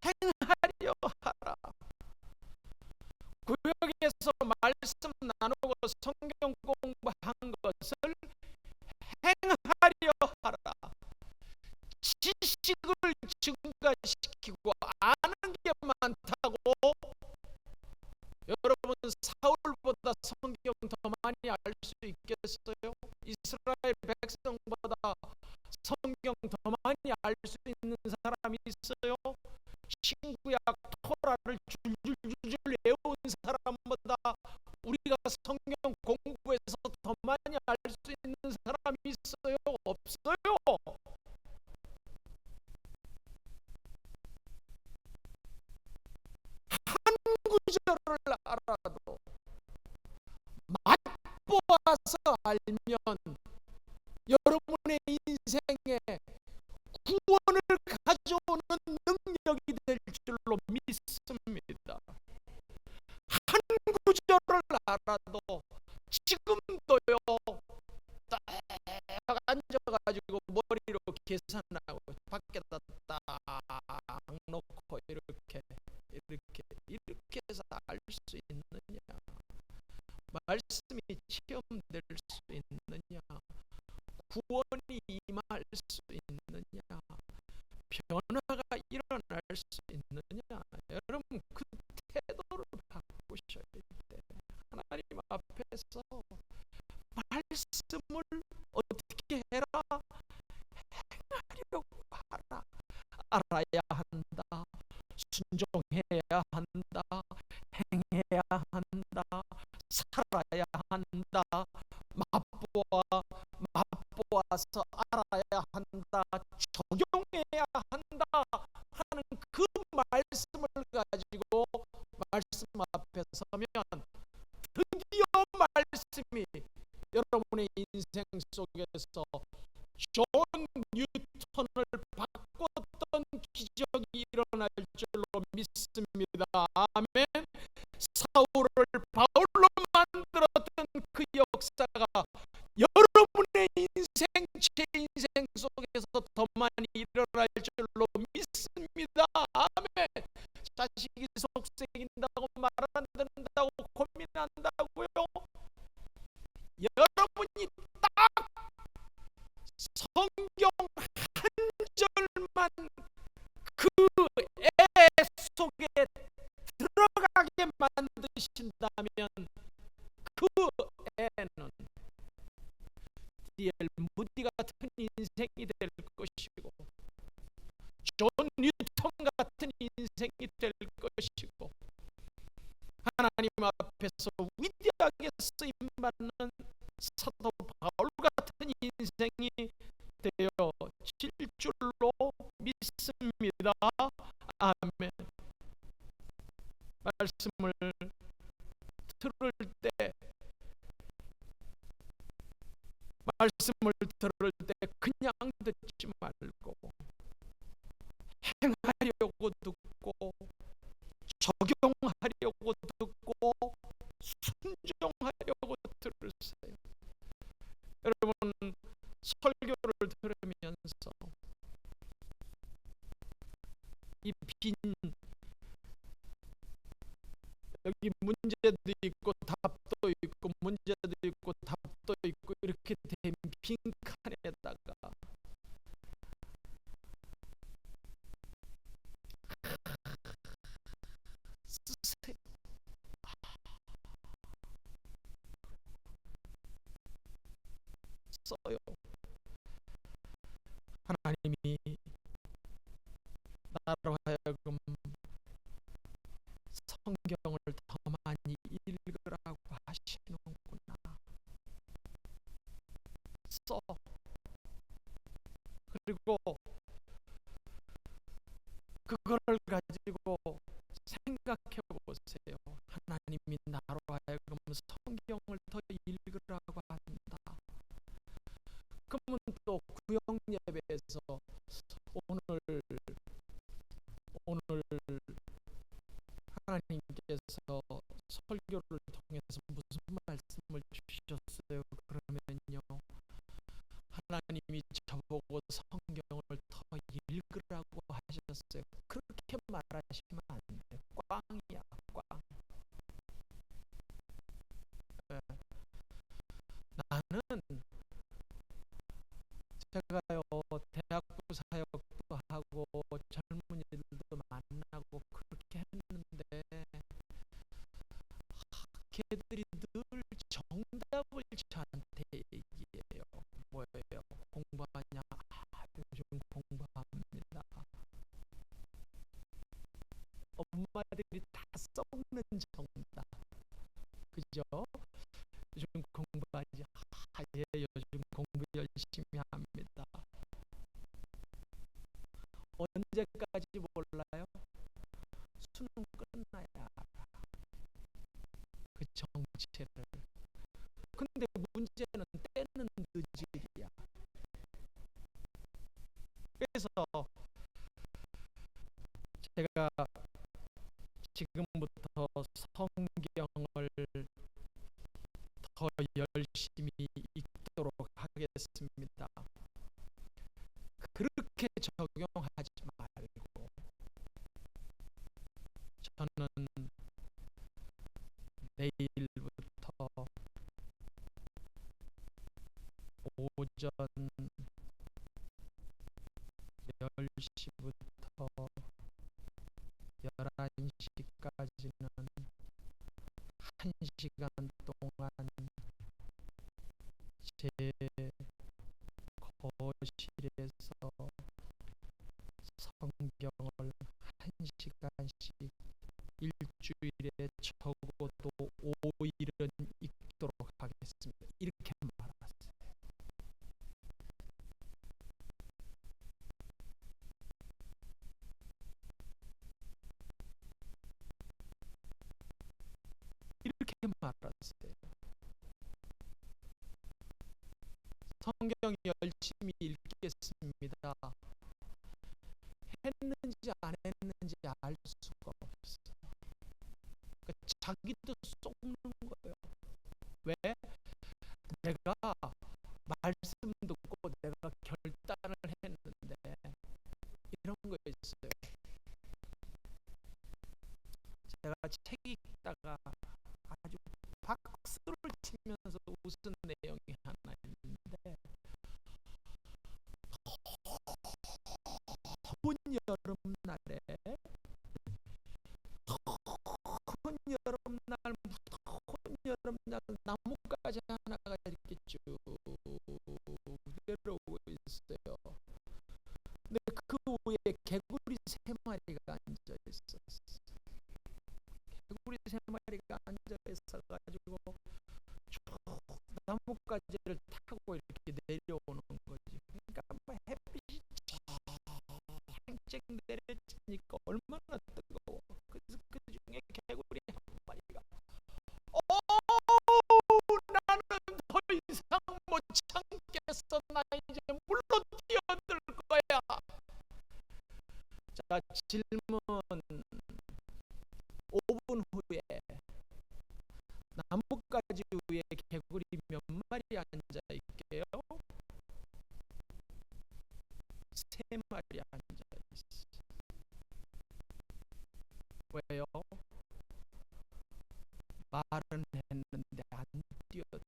행하려 하라. 구역에서 말씀 나누고 성경 공부한 것을 행하려 하라. 지식을 증가시키고 아는 게 많다고 여러분 사울보다 성경 더 많이 알 수 있겠어요? 이스라엘 백성보다 성경 더 많이 알 수 있는 사람이 있어요? 신구약 토라를 줄줄줄줄 외운 사람보다 우리가 성경 공부해서 더 많이 알 수 있는 사람이 있어요? 없어요. 한 구절을 알아도 맛보아서 알면 여러분의 인생에 구원을 가져오는 능력이 될 줄로 믿습니다. 한 구절을 알아도 지금도요 딱 앉아가지고 머리로 계산하고 밖에다 딱 놓고 이렇게 해서 알 수 있느냐? 말씀이 체험될 수 있느냐? 구원이 임할 수 있느냐? 변화가 일어날 수 있느냐? 여러분 그 태도를 바꾸셔야 돼. 하나님 앞에서 말씀을 어떻게 해라? 행하려고 하라. 알아야 한다. 순종해야 한다. 행해야 한다. 살아야 한다. 맛보아서 알아야 한다. 적용해야 한다 하는 그 말씀을 가지고 말씀 앞에 서면 드디어 말씀이 여러분의 인생 속에서 존 뉴턴을 바꿨던 기적이 일어날 줄로 믿습니다. 아멘. 사울을 바울로 만들었던 그 역사가 여러분의 인생, 제 인생 속에서 더 많이 일어날 줄로 믿습니다. 아멘. 자식이 속썩인다고 말 안 듣는다고 고민한다고요? 여러분이 딱 성경 한 절만 그 애 속에 하신다면 그 애는 디엘 무디 같은 인생이 될 것이고 존 뉴턴 같은 인생이 될 것이고 하나님 앞에서 위대하게 쓰임받는 사도 바울 같은 인생이 되어질 줄로 믿습니다. 아멘. 말씀을 들을 때 그냥 듣지 말고 행하려고 듣고 적용하려고 듣고 순종하려고 들으세요. 여러분, 설교를 들으면서 이 빈 여기 문제도 있고 답도 있고 문제도 있고 답도 있고 이렇게 된 빈칸에다가 쓰세요. 써요. 하나님이 나로 하여금 성경을 더 많이 읽으라고 하시는구나. 써. 그리고 그거를 가지고 생각해 보세요. 하나님이 나로 하여금 성경을 더 읽으라고 한다. 그러면 또 구역 예배에서 오늘 하나님께서 설교를 통해서 무슨 말씀을 주셨어요? 그러면요, 하나님이 저보고 성경을 더 읽으라고 하셨어요. 그렇게 말하시면 안 돼요. 꽝이야, 꽝. 네. 나는 제가요 대학부 사역도 하고 젊은이들도 만나고 그렇게 했는데 걔들이 늘 정답을 저한테 얘기해요. 뭐예요? 공부하냐? 요즘 공부합니다. 엄마들이 다 썩는 정답. 그죠? 요즘 공부하지? 예, 요즘 공부 열심히 합니다. 언제까지 몰라요? 수능 끝나야 알아. 그 정체를. 근데 문제는 때는 늦으리야. 그래서 제가 지금부터 성경을 더 열심히 읽도록 하겠습니다. 그렇게 적용하지 말고 저는 내일부터 오전 10시부터 11시까지는 1시간 동안 제 거실에서 성경을 1시간씩 일주일에 적어도 5일은 읽도록 하겠습니다. 이렇게 말았어요. 이렇게 말았어요. 성경 열심히 읽겠습니다. 했는지 안 했는지 알 수가 없어. 그러니까 자기도 속는 거예요. 왜? 내가 말씀 듣고 내가 결단을 했는데 이런 거 있어요. 제가 책 읽다가 아주 박수를 치면서 웃은 내용이 하나 있는데 더운 여름날에 더운 여름날 그냥 나뭇가지 하나가 이렇게 쭉 내려오고 있어요. 근데 그 위에 개구리 세 마리가 앉아 있었어. 개구리 세 마리가 앉아 있어가지고 쭉 나뭇가지를 타고 이렇게 내려오는 거지. 그러니까 뭐 햇빛이 쨍쨍 내려치니까 얼마나 뜨거워. 그래서 그 중에 개구리 한 마리가 나는 더 이상 못 참겠어. 나 이제 물로 뛰어들 거야. 자, 질문. 5분 후에 나뭇가지 위에 개구리 몇 마리 앉아 있게요? 3마리 앉아 있어. 왜요? 말은 했는데 안 뛰어든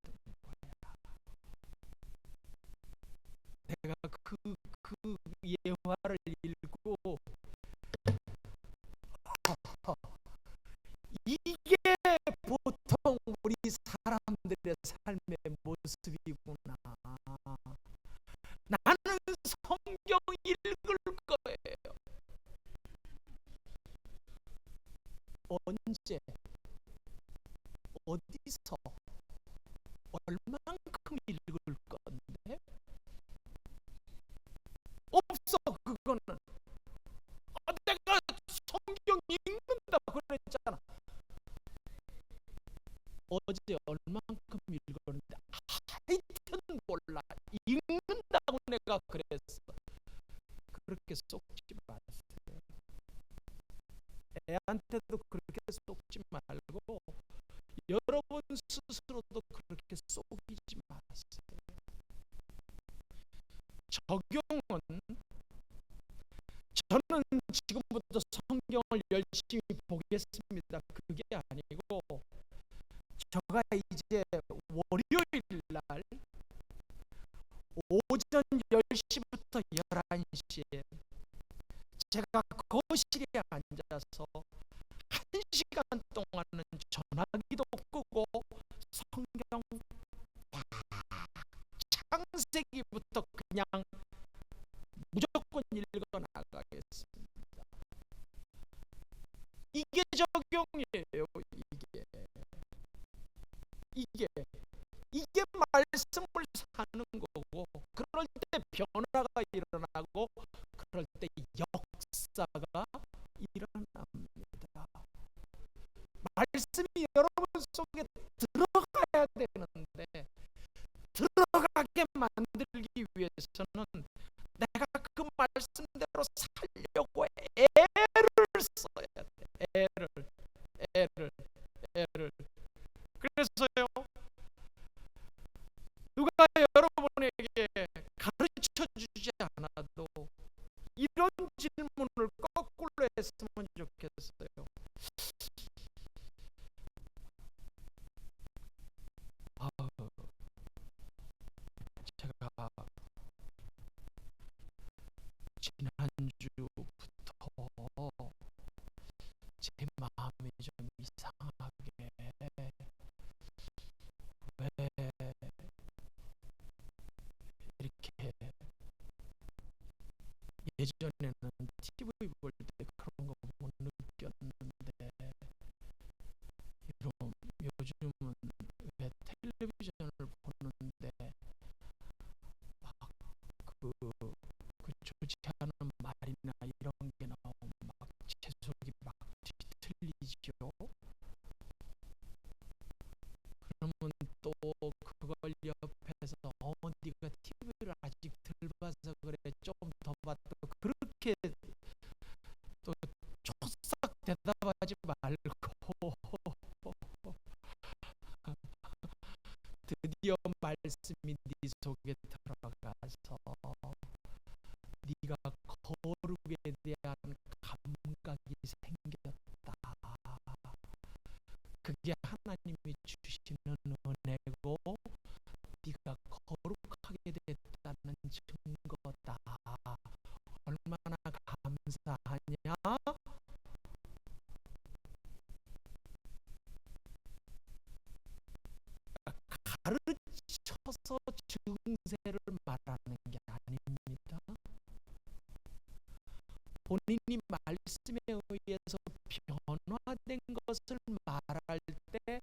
거야. 내가 그 예화를 읽고 이게 보통 우리 사람들의 삶의 모습이구나. 나는 성경 읽을 거예요. 언제? 어디서? 얼만큼 읽을 건데? 없어. 그거는 내가 성경 읽는다고 그랬잖아. 어제 얼만큼 읽었는데 하여튼 몰라. 읽는다고 내가 그랬어. 그렇게 쏙지 마세요. 애한테도 그렇게 쏙지 말고 여러분 스스로도 그렇게 쏙이지 마세요. 적용은 저는 지금부터 성경을 열심히 보겠습니다. 그게 아니고 제가 이제 월요일 날 오전 10시부터 11시에 제가 거실에 앉아서 1시간 동안은 전화기도 끄고 성경 창세기부터 그냥 무조건 읽어 나가겠습니다. 이게 적용이에요. 이게 말씀을 사는 거고, 그럴 때 변화가 일어나고 그럴 때 역사가 일어납니다. 말씀이 여러분 속에 들어가야 되는데 들어가게 만들기 위해서는 내가 그 말씀대로 살려고 애를 써야 돼. 애를. 그래서요, 누가 여러분에게 가르쳐 주지 않아도 이런 질문을 거꾸로 했으면 좋겠어요. 제가 지난주부터 제 마음이 좀 이상하게 왜 이렇게 예전에는 TV 볼 때 그런 거 못 느꼈는데 요즘은 왜 텔레비전을 보는데 막 그 좋지 않은 말이나 이런 게 나오면 막 제 속이 막 뒤틀리죠. 그러면 또 그걸 옆에서 네가 TV를 아직 덜 봐서 그래, 좀 더 봐도 그렇게 또 조싹 대답하지 말고 드디어 말씀이 네 속에 들어가서 네가 거룩에 대한 감각이 생겼다. 그게 하나님이 주시는 은혜고 네가 거룩하게 됐다는 증거다. 얼마나 감사하냐? 가르쳐서 증세를 말하는 게 아닙니다. 본인이 말씀에 의해서 변화된 것을 말할 때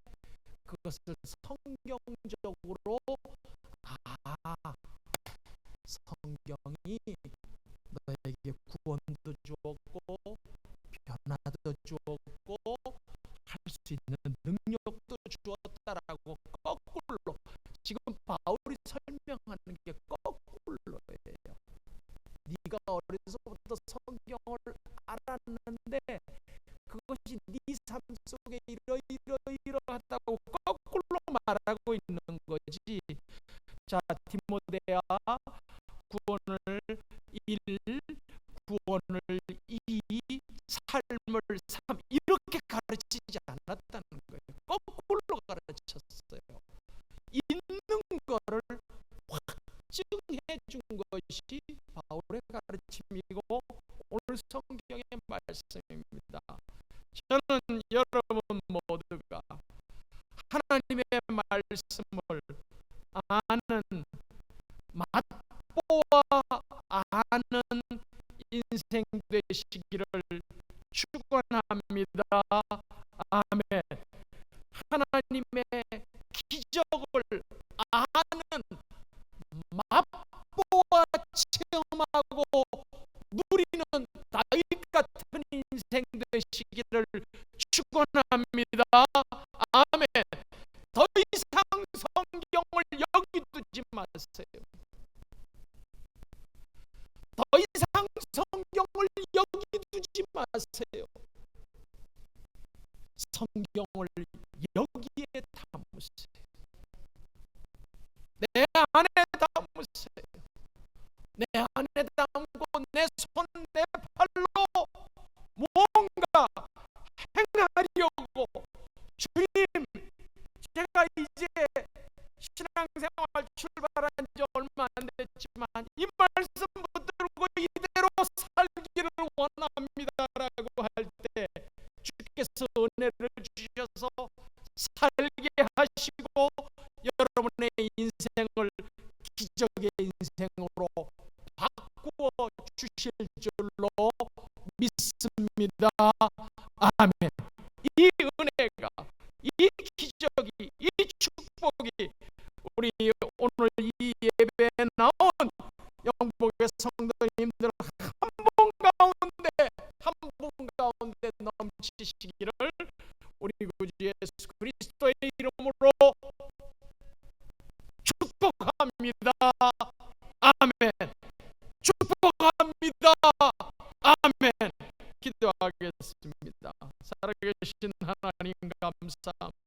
그것을 성경적으로 성경이 너에게 구원도 주었고 변화도 주었고 할 수 있는 능력도 주었다라고 거꾸로 지금 바울이 설명하는 게 거꾸로예요. 네가 어려서부터 성경을 알았는데 그것이 네 삶 속에 이러이러하다고 거꾸로 말하고 있는 거지. 자, 디모데야, 구원을 1, 구원을 2, 삶을 3 이렇게 가르치지 않았다는 거예요. 거꾸로 가르쳤어요. 있는 거를 확증해 준 것이 바울의 가르침이고 오늘 성경의 말씀입니다. 저는 여러분 모두가 하나님의 말씀을 아는, 맛보아 아는 인생 되시기를 축원합니다. 아멘. 하나님의 기적을 아는, 맛보아 체험하고 누리는 다윗 같은 인생 되시기를 축원합니다. 아멘. 더 이상 성경을 여기 두지 마세요. 더 이상 성경을 여기 두지 마세요. 성경을 여기에 담으세요. 내 안에 담으세요. 내 안에 담고 내 손, 내 팔로 뭔가 행하려고 주님, 제가 이제 신앙생활 출발한 지 얼마 안 됐지만 이 말씀 붙들고 이대로 살기를 원합니다라고 할 때 주께서 은혜를 주셔서 살게 하시고 여러분의 인생을 기적의 인생으로 바꾸어 주실 줄로 믿습니다. 아멘. 이 은혜가, 이 기적이, 이 축복이 우리 오늘 이 예배에 나온 영복의 성도님들 한 분 가운데 넘치시기를 우리 구주 예수 그리스도의 이름으로 축복합니다. 아멘. 축복합니다. 아멘. 기도하겠습니다. 살아계신 하나님 감사합니다.